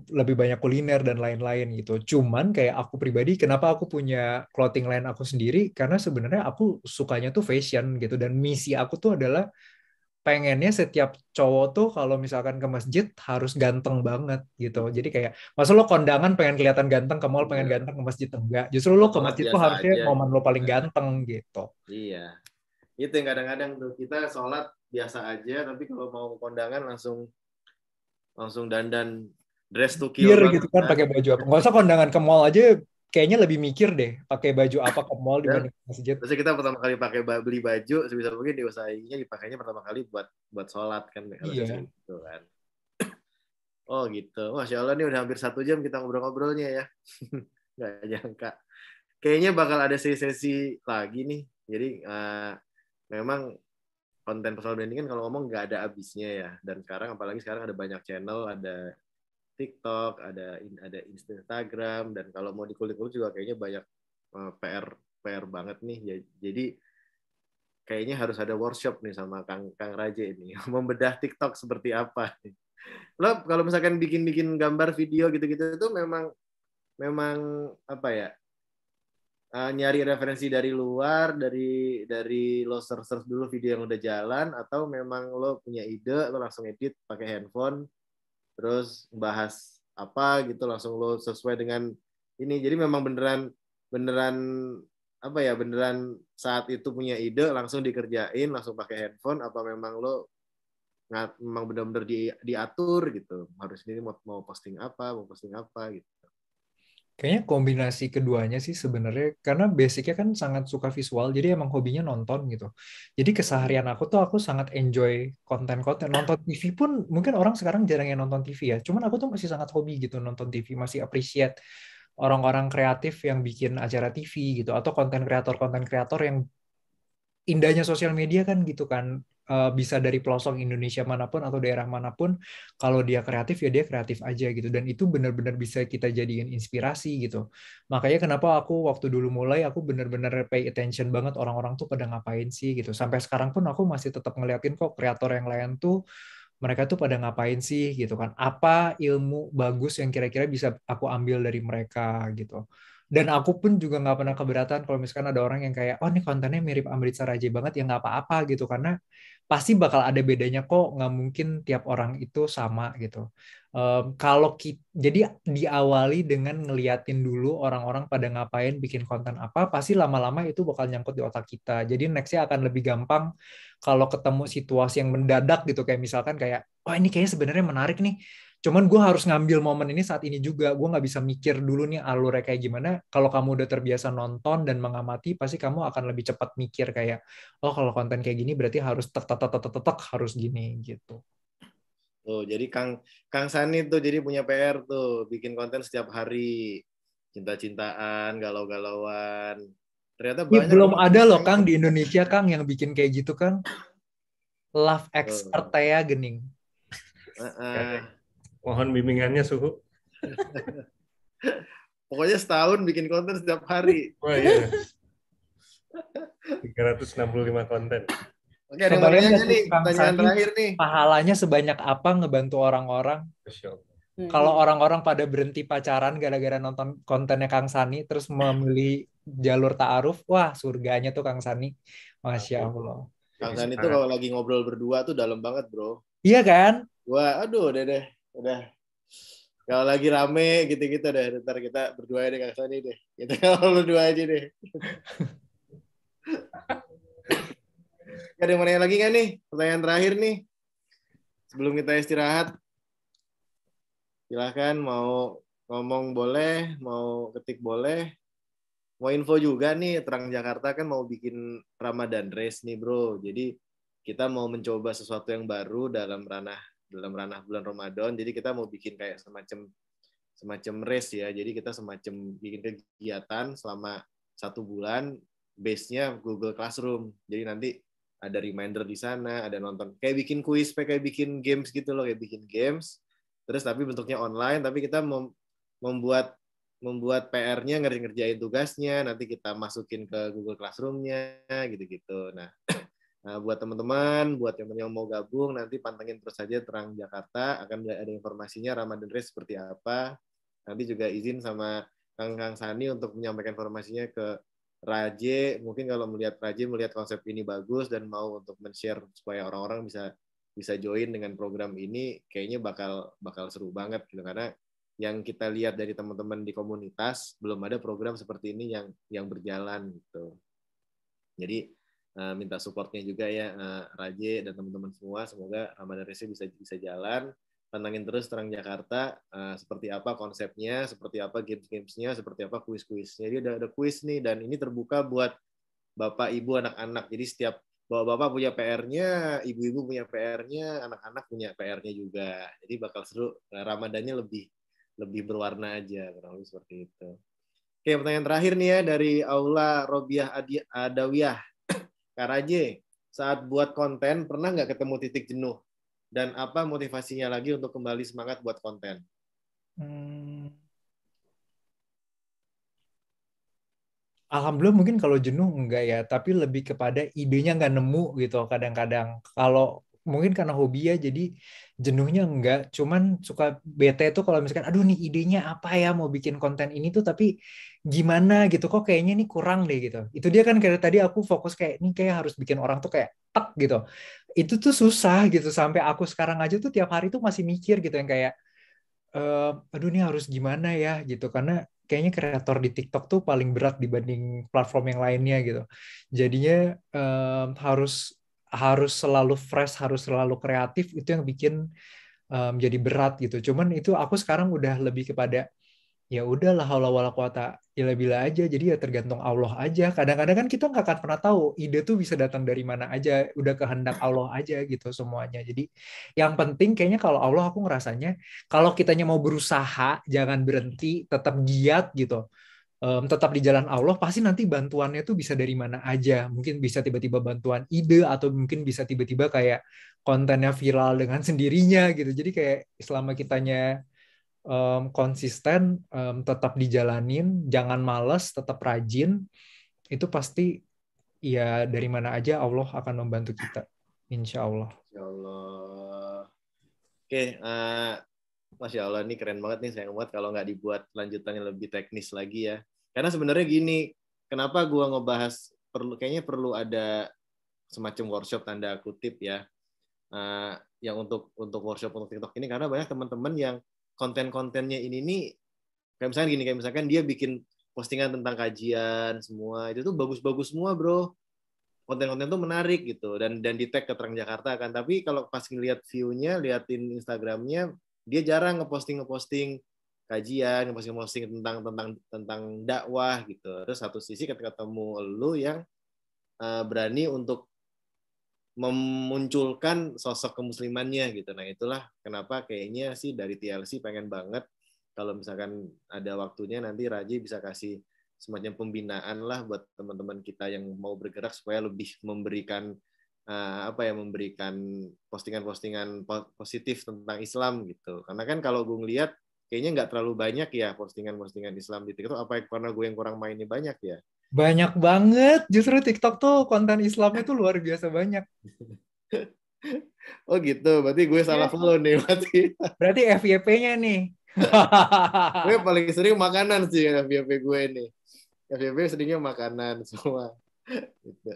lebih banyak kuliner dan lain-lain gitu. Cuman kayak aku pribadi, kenapa aku punya clothing line aku sendiri? Karena sebenarnya aku sukanya tuh fashion gitu. Dan misi aku tuh adalah pengennya setiap cowok tuh kalau misalkan ke masjid harus ganteng banget gitu. Jadi kayak, masa lo kondangan pengen kelihatan ganteng, ke mall pengen Iya. ganteng, ke masjid enggak. Justru lo ke Sholat masjid tuh biasa harusnya aja momen gitu lo paling kan. ganteng gitu. Iya. Itu yang kadang-kadang tuh kita sholat biasa aja, tapi kalau mau kondangan langsung dandan dress to kill Mikir gitu banget kan kan. pakai baju apa. Nggak usah kondangan ke mall aja, kayaknya lebih mikir deh pakai baju apa ke mall Dan dibanding ke masjid. terus kita pertama kali beli baju sebisa mungkin diusahainnya dipakainya pertama kali buat sholat kan, harusnya Iya. segitu gitu kan. Oh gitu. Masya Allah nih udah hampir 1 jam kita ngobrol-ngobrolnya ya. Nggak nyangka. Kayaknya bakal ada sesi lagi nih. Jadi memang konten personal branding kan kalau ngomong nggak ada habisnya ya. Dan apalagi sekarang ada banyak channel, ada TikTok, ada Instagram, dan kalau mau dikulik-kulik juga kayaknya banyak PR banget nih. Jadi kayaknya harus ada workshop nih sama Kang Raje ini membedah TikTok seperti apa. Lo kalau misalkan bikin gambar video gitu-gitu itu memang apa ya? Nyari referensi dari luar, dari lo search dulu video yang udah jalan, atau memang lo punya ide lo langsung edit pakai handphone terus bahas apa gitu langsung lo sesuai dengan ini. Jadi memang beneran apa ya, beneran saat itu punya ide langsung dikerjain langsung pakai handphone, apa memang lo memang benar-benar diatur gitu, harus ini mau posting apa gitu. Kayaknya kombinasi keduanya sih sebenarnya, karena basicnya kan sangat suka visual, jadi emang hobinya nonton gitu. Jadi keseharian aku sangat enjoy konten-konten. Nonton TV pun mungkin orang sekarang jarang yang nonton TV ya, cuman aku tuh masih sangat hobi gitu nonton TV, masih appreciate orang-orang kreatif yang bikin acara TV gitu, atau konten kreator yang indahnya sosial media kan gitu kan, bisa dari pelosok Indonesia manapun atau daerah manapun, kalau dia kreatif ya dia kreatif aja gitu, dan itu benar-benar bisa kita jadiin inspirasi gitu. Makanya kenapa aku waktu dulu mulai aku benar-benar pay attention banget orang-orang tuh pada ngapain sih gitu. Sampai sekarang pun aku masih tetap ngeliatin kok kreator yang lain tuh mereka tuh pada ngapain sih gitu kan. Apa ilmu bagus yang kira-kira bisa aku ambil dari mereka gitu. Dan aku pun juga nggak pernah keberatan kalau misalkan ada orang yang kayak, oh ini kontennya mirip Amritsar Raja banget, ya nggak apa-apa gitu. Karena pasti bakal ada bedanya kok, nggak mungkin tiap orang itu sama gitu. Jadi diawali dengan ngeliatin dulu orang-orang pada ngapain, bikin konten apa, pasti lama-lama itu bakal nyangkut di otak kita. Jadi nextnya akan lebih gampang kalau ketemu situasi yang mendadak gitu, kayak misalkan kayak, oh ini kayaknya sebenarnya menarik nih. Cuman gue harus ngambil momen ini saat ini juga. Gue nggak bisa mikir dulu nih alurnya kayak gimana. Kalau kamu udah terbiasa nonton dan mengamati, pasti kamu akan lebih cepat mikir kayak, oh kalau konten kayak gini berarti harus tek tek tek tek tek tek, harus gini gitu. Tuh, jadi Kang Sani tuh jadi punya PR tuh, bikin konten setiap hari, cinta-cintaan, galau-galauan. Ternyata Ini banyak belum loh ada loh orang Kang yang di Indonesia Kang yang bikin kayak gitu Kang. Love expert ya Gening. Mohon bimbingannya suhu. Pokoknya setahun bikin konten setiap hari. Wah iya. 365 konten. Oke, ada yang mau Kebayang nanya nggak nggak tuh nih? Kang Pertanyaan Sani terakhir nih. pahalanya sebanyak apa ngebantu orang-orang? Kalau orang-orang pada berhenti pacaran gara-gara nonton kontennya Kang Sani, terus memilih jalur ta'aruf, wah surganya tuh Kang Sani. Masya Allah. Kang Sani tuh kalau lagi ngobrol berdua tuh dalam banget, bro. Iya kan? Wah, aduh, udah deh. Udah. Kalau lagi rame gitu-gitu deh. Ntar kita berdua deh Kang Sani deh. Kita kalau berdua aja deh. Ada yang mau nanya lagi nggak nih? Pertanyaan terakhir nih. Sebelum kita istirahat. Silahkan mau ngomong boleh, mau ketik boleh. Mau info juga nih, Terang Jakarta kan mau bikin Ramadan Race nih bro. Jadi kita mau mencoba sesuatu yang baru dalam ranah bulan Ramadan. Jadi kita mau bikin kayak semacam race ya. Jadi kita semacam bikin kegiatan selama 1 bulan, base-nya Google Classroom. Jadi nanti ada reminder di sana, ada nonton. Kayak bikin kuis, kayak bikin games gitu loh, kayak bikin games. Terus tapi bentuknya online, tapi kita membuat PR-nya, ngerjain tugasnya, nanti kita masukin ke Google Classroom-nya, gitu-gitu. Nah, buat teman-teman, buat yang mau gabung, nanti pantengin terus saja Terang Jakarta, akan ada informasinya Ramadan Race seperti apa. Nanti juga izin sama Kang Sani untuk menyampaikan informasinya ke Raje. Mungkin kalau Raje melihat konsep ini bagus dan mau untuk men-share supaya orang-orang bisa join dengan program ini, kayaknya bakal seru banget gitu, karena yang kita lihat dari teman-teman di komunitas belum ada program seperti ini yang berjalan gitu. Jadi minta supportnya juga ya Raje dan teman-teman semua, semoga Ramadan Race bisa jalan. Pantengin terus Terang Jakarta, seperti apa konsepnya, seperti apa games-gamesnya, seperti apa kuis-kuisnya. Jadi ada kuis nih, dan ini terbuka buat Bapak, Ibu, anak-anak. Jadi setiap bapak-bapak punya PR-nya, ibu-ibu punya PR-nya, anak-anak punya PR-nya juga. Jadi bakal seru, Ramadannya lebih berwarna aja, kurang lebih seperti itu. Oke, pertanyaan terakhir nih ya dari Aula Robiah Adawiyah. Kak Raje, saat buat konten pernah nggak ketemu titik jenuh? Dan apa motivasinya lagi untuk kembali semangat buat konten? Alhamdulillah mungkin kalau jenuh enggak ya, tapi lebih kepada idenya nggak nemu gitu kadang-kadang. Kalau mungkin karena hobi ya, jadi jenuhnya enggak. Cuman suka bete tuh kalau misalkan, aduh nih idenya apa ya mau bikin konten ini tuh, tapi gimana gitu, kok kayaknya ini kurang deh gitu. Itu dia kan kayak tadi aku fokus kayak, ini kayak harus bikin orang tuh kayak tek gitu. Itu tuh susah gitu, sampai aku sekarang aja tuh tiap hari tuh masih mikir gitu yang kayak, aduh ini harus gimana ya gitu, karena kayaknya kreator di TikTok tuh paling berat dibanding platform yang lainnya gitu. Jadinya harus harus selalu fresh, harus selalu kreatif, itu yang bikin jadi berat gitu. Cuman itu aku sekarang udah lebih kepada, ya udahlah, haula wala quwata illa billah aja, jadi ya tergantung Allah aja. Kadang-kadang kan kita nggak akan pernah tahu ide tuh bisa datang dari mana aja, udah kehendak Allah aja gitu semuanya. Jadi yang penting kayaknya kalau Allah, aku ngerasanya kalau kitanya mau berusaha jangan berhenti, tetap giat gitu. Tetap di jalan Allah, pasti nanti bantuannya tuh bisa dari mana aja. Mungkin bisa tiba-tiba bantuan ide, atau mungkin bisa tiba-tiba kayak kontennya viral dengan sendirinya gitu. Jadi kayak selama kitanya konsisten, tetap dijalanin, jangan males, tetap rajin, itu pasti ya dari mana aja Allah akan membantu kita, insya Allah. Insya Allah. Oke, Masya Allah, ini keren banget nih, sayang banget kalau nggak dibuat lanjutannya lebih teknis lagi ya. Karena sebenarnya gini, kenapa gua ngebahas, kayaknya perlu ada semacam workshop tanda kutip ya, yang untuk workshop untuk TikTok ini, karena banyak teman-teman yang konten-kontennya ini nih, kayak misalkan dia bikin postingan tentang kajian semua, itu tuh bagus-bagus semua bro, konten-konten tuh menarik gitu, dan di tag ke Terang Jakarta kan, tapi kalau pas ngeliat view-nya, liatin Instagramnya, dia jarang ngeposting kajian, ngeposting tentang dakwah gitu. Terus satu sisi ketika ketemu lu yang berani untuk memunculkan sosok kemuslimannya gitu. Nah itulah kenapa kayaknya sih dari TLC pengen banget kalau misalkan ada waktunya nanti Raji bisa kasih semacam pembinaan lah buat teman-teman kita yang mau bergerak supaya lebih memberikan memberikan postingan-postingan positif tentang Islam gitu. Karena kan kalau gue ngeliat kayaknya nggak terlalu banyak ya postingan-postingan Islam di TikTok, apa karena gue yang kurang mainnya banyak ya. Banyak banget. Justru TikTok tuh konten Islamnya tuh luar biasa banyak. Oh gitu, berarti gue salah Ya. follow nih. Berarti FYP-nya nih. Gue paling sering makanan sih FYP gue nih. FYP seringnya makanan semua. Gitu.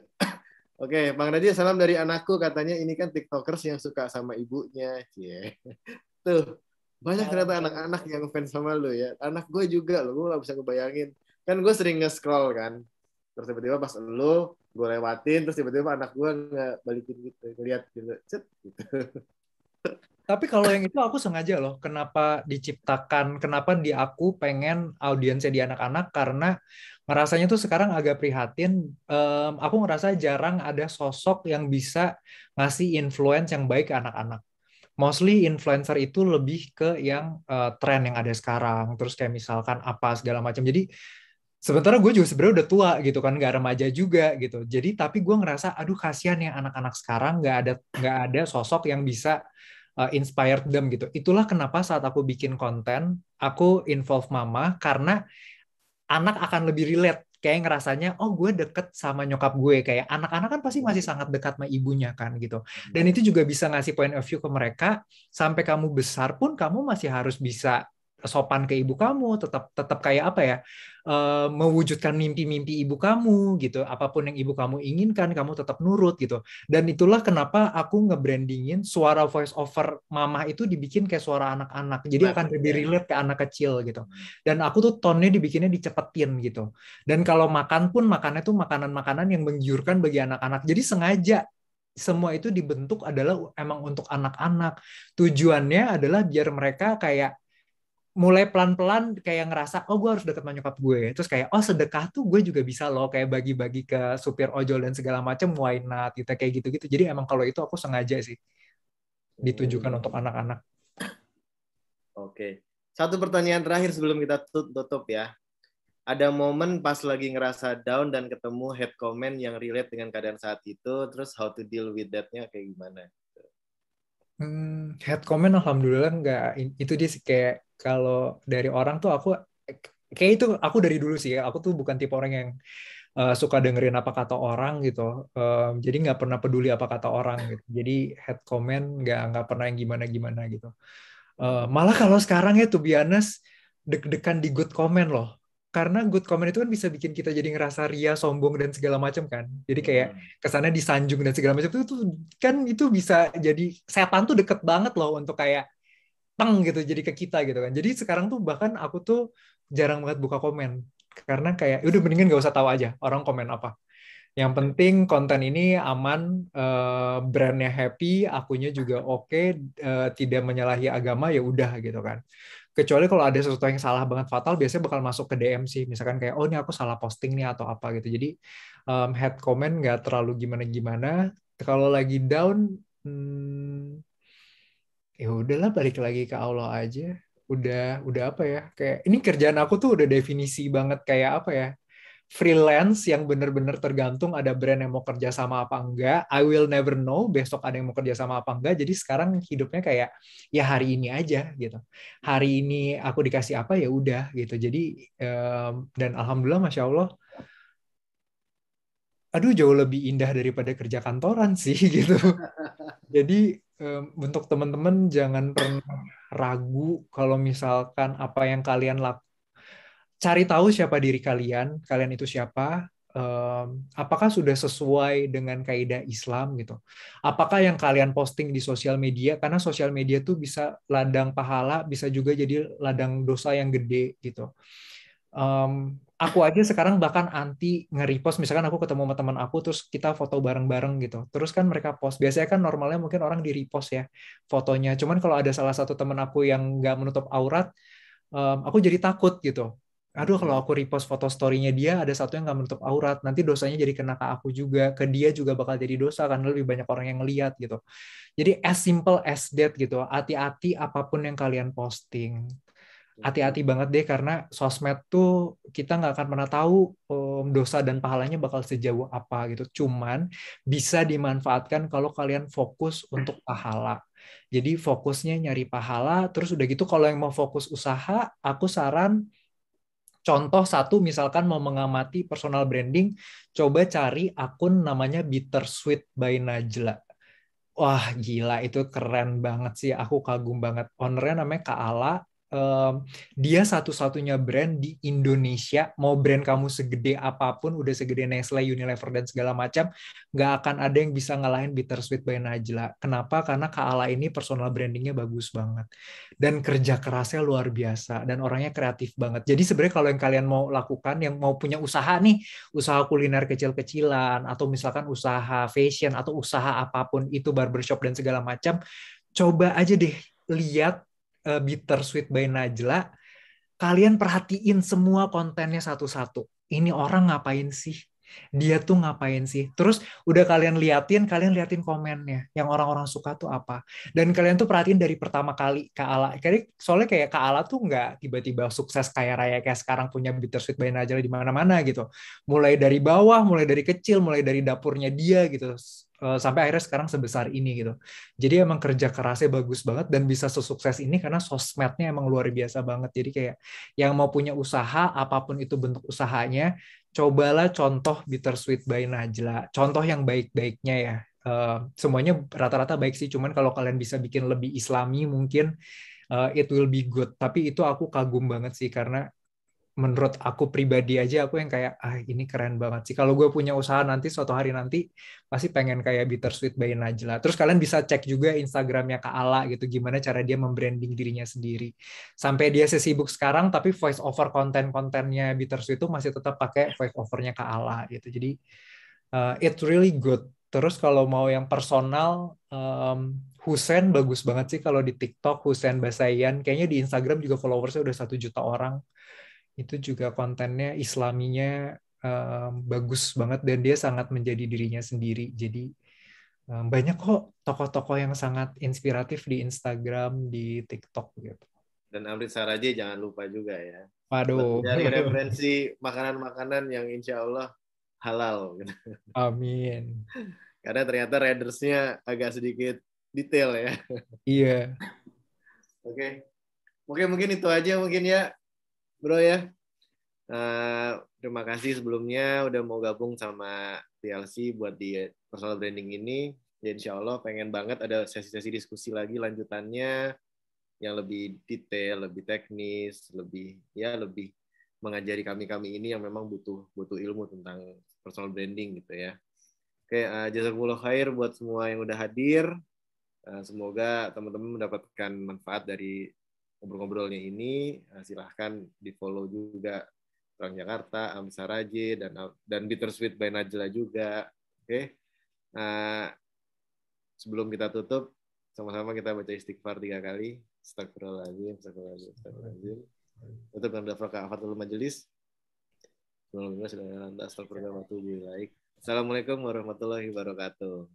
Oke, Bang Nadia, salam dari anakku. Katanya ini kan TikTokers yang suka sama ibunya. Cie. Tuh, banyak ternyata anak-anak yang fans sama lu ya. Anak gue juga loh, gue gak bisa ngebayangin. Kan gue sering nge-scroll kan. Terus tiba-tiba pas lu, gue lewatin, terus tiba-tiba anak gue nggak balikin gitu. Ngeliat gitu. Cet, gitu. Tapi kalau yang itu aku sengaja loh, kenapa diciptakan, kenapa di aku pengen audiensnya di anak-anak, karena ngerasanya tuh sekarang agak prihatin, aku ngerasa jarang ada sosok yang bisa ngasih influence yang baik ke anak-anak. Mostly influencer itu lebih ke yang tren yang ada sekarang, terus kayak misalkan apa segala macam. Jadi sementara gue juga sebenarnya udah tua gitu kan, nggak remaja juga gitu. Jadi tapi gue ngerasa, aduh kasihan ya anak-anak sekarang nggak ada sosok yang bisa inspired them gitu. Itulah kenapa saat aku bikin konten, aku involve mama karena anak akan lebih relate. Kayak ngerasanya, oh gue deket sama nyokap gue. Kayak anak-anak kan pasti masih sangat dekat sama ibunya kan gitu. Dan itu juga bisa ngasih point of view ke mereka. Sampai kamu besar pun kamu masih harus bisa sopan ke ibu kamu, tetap tetap kayak apa ya, mewujudkan mimpi-mimpi ibu kamu gitu. Apapun yang ibu kamu inginkan, kamu tetap nurut gitu. Dan itulah kenapa aku nge-brandingin suara voice over mama itu dibikin kayak suara anak-anak. Jadi akan lebih relate ke anak kecil gitu. Dan aku tuh tone-nya dibikinnya dicepetin gitu. Dan kalau makan pun makannya tuh makanan-makanan yang menggiurkan bagi anak-anak. Jadi sengaja semua itu dibentuk adalah emang untuk anak-anak. Tujuannya adalah biar mereka kayak mulai pelan-pelan kayak ngerasa, oh gue harus deket sama nyokap gue. Terus kayak, oh sedekah tuh gue juga bisa loh kayak bagi-bagi ke supir ojol dan segala macam, why not gitu, kayak gitu-gitu. Jadi emang kalau itu aku sengaja sih ditujukan untuk anak-anak. Oke. Satu pertanyaan terakhir sebelum kita tutup ya. Ada momen pas lagi ngerasa down dan ketemu head comment yang relate dengan keadaan saat itu, terus how to deal with that-nya kayak gimana? Head comment alhamdulillah nggak, itu dia sih kayak kalau dari orang tuh aku kayak itu aku dari dulu sih ya, aku tuh bukan tipe orang yang suka dengerin apa kata orang gitu. Jadi nggak pernah peduli apa kata orang gitu. Jadi head comment nggak pernah yang gimana-gimana gitu. Malah kalau sekarang ya to be honest, deg-degan di good comment loh. Karena good comment itu kan bisa bikin kita jadi ngerasa ria, sombong dan segala macam kan. Jadi kayak kesannya disanjung dan segala macam itu tuh kan itu bisa jadi setan tuh deket banget loh untuk kayak teng gitu jadi ke kita gitu kan. Jadi sekarang tuh bahkan aku tuh jarang banget buka komen karena kayak udah mendingan gak usah tahu aja orang komen apa. Yang penting konten ini aman, brandnya happy, akunya juga oke, tidak menyalahi agama ya udah gitu kan. Kecuali kalau ada sesuatu yang salah banget fatal, biasanya bakal masuk ke DM sih. Misalkan kayak, oh ini aku salah posting nih atau apa gitu. Jadi head comment nggak terlalu gimana-gimana. Kalau lagi down, ya udahlah balik lagi ke Allah aja. Udah apa ya? Kayak ini kerjaan aku tuh udah definisi banget kayak apa ya? Freelance yang bener-bener tergantung ada brand yang mau kerja sama apa enggak. I will never know besok ada yang mau kerja sama apa enggak. Jadi sekarang hidupnya kayak ya hari ini aja gitu. Hari ini aku dikasih apa ya udah gitu. Jadi dan alhamdulillah masya Allah, aduh jauh lebih indah daripada kerja kantoran sih gitu. Jadi untuk teman-teman jangan pernah ragu kalau misalkan apa yang kalian lakukan, cari tahu siapa diri kalian, kalian itu siapa, apakah sudah sesuai dengan kaidah Islam gitu. Apakah yang kalian posting di sosial media, karena sosial media tuh bisa ladang pahala, bisa juga jadi ladang dosa yang gede gitu. Aku aja sekarang bahkan anti nge-repost, misalkan aku ketemu sama teman aku terus kita foto bareng-bareng gitu, terus kan mereka post, biasanya kan normalnya mungkin orang di-repost ya fotonya, cuman kalau ada salah satu teman aku yang nggak menutup aurat, aku jadi takut gitu. Aduh kalau aku repost foto story-nya dia, ada satu yang nggak menutup aurat, nanti dosanya jadi kena ke aku juga, ke dia juga bakal jadi dosa karena lebih banyak orang yang ngeliat gitu. Jadi as simple as that gitu, hati-hati apapun yang kalian posting. Hati-hati banget deh karena sosmed tuh kita nggak akan pernah tahu dosa dan pahalanya bakal sejauh apa gitu. Cuman bisa dimanfaatkan kalau kalian fokus untuk pahala. Jadi fokusnya nyari pahala, terus udah gitu kalau yang mau fokus usaha, aku saran Contoh satu, misalkan mau mengamati personal branding, coba cari akun namanya Bittersweet by Najla. Wah, gila, itu keren banget sih. Aku kagum banget. Ownernya namanya Kak Ala. Dia satu-satunya brand di Indonesia. Mau brand kamu segede apapun, udah segede Nestle, Unilever, dan segala macam, nggak akan ada yang bisa ngalahin Bittersweet by Najla. Kenapa? Karena Kak Ala ini personal brandingnya bagus banget. Dan kerja kerasnya luar biasa. Dan orangnya kreatif banget. Jadi sebenarnya kalau yang kalian mau lakukan, yang mau punya usaha nih, usaha kuliner kecil-kecilan, atau misalkan usaha fashion, atau usaha apapun itu, barbershop dan segala macam, coba aja deh lihat Bittersweet by Najla, kalian perhatiin semua kontennya satu-satu. Ini orang ngapain sih? Dia tuh ngapain sih? Terus udah kalian liatin komennya. Yang orang-orang suka tuh apa. Dan kalian tuh perhatiin dari pertama kali Kak Ala. Soalnya kayak Kak Ala tuh nggak tiba-tiba sukses kaya raya kayak sekarang punya Bittersweet by Najla di mana-mana gitu. Mulai dari bawah, mulai dari kecil, mulai dari dapurnya dia gitu. Sampai akhirnya sekarang sebesar ini gitu. Jadi emang kerja kerasnya bagus banget dan bisa sesukses ini karena sosmednya emang luar biasa banget. Jadi kayak yang mau punya usaha, apapun itu bentuk usahanya, cobalah contoh Bittersweet by Najla. Contoh yang baik-baiknya ya. Semuanya rata-rata baik sih, cuman kalau kalian bisa bikin lebih islami mungkin it will be good. Tapi itu aku kagum banget sih karena menurut aku pribadi aja aku yang kayak ini keren banget sih. Kalau gue punya usaha nanti suatu hari nanti pasti pengen kayak Bittersweet by Najla. Terus kalian bisa cek juga Instagramnya Kak Ala gitu, gimana cara dia membranding dirinya sendiri. Sampai dia sesibuk sekarang tapi voice over konten-kontennya Bittersweet itu masih tetap pakai voice overnya Kak Ala gitu. Jadi it's really good. Terus kalau mau yang personal, Husen bagus banget sih kalau di TikTok, Husen Basayan. Kayaknya di Instagram juga followersnya udah 1 juta orang. Itu juga kontennya islaminya bagus banget dan dia sangat menjadi dirinya sendiri. Jadi banyak kok tokoh-tokoh yang sangat inspiratif di Instagram, di TikTok gitu. Dan Amrit Saraje jangan lupa juga ya. Waduh. Dari referensi makanan-makanan yang insya Allah halal. Amin. Karena ternyata Raiders-nya agak sedikit detail ya. Iya. Oke. Mungkin itu aja mungkin ya, bro ya. Terima kasih sebelumnya udah mau gabung sama TLC buat di personal branding ini. Ya insya Allah pengen banget ada sesi-sesi diskusi lagi lanjutannya yang lebih detail, lebih teknis, lebih mengajari kami ini yang memang butuh ilmu tentang personal branding gitu ya. Oke, jazakumullah khair buat semua yang udah hadir. Semoga teman-teman mendapatkan manfaat dari ngobrol-ngobrolnya ini. Silahkan di-follow juga Orang Jakarta, Amrit Saraje, dan Bittersweet by Najla juga. Oke. Sebelum kita tutup, sama-sama kita baca istighfar 3 kali. Astagfirullahaladzim, astagfirullahaladzim, astagfirullahaladzim. Tutup dengan daftar majelis. Assalamualaikum warahmatullahi wabarakatuh.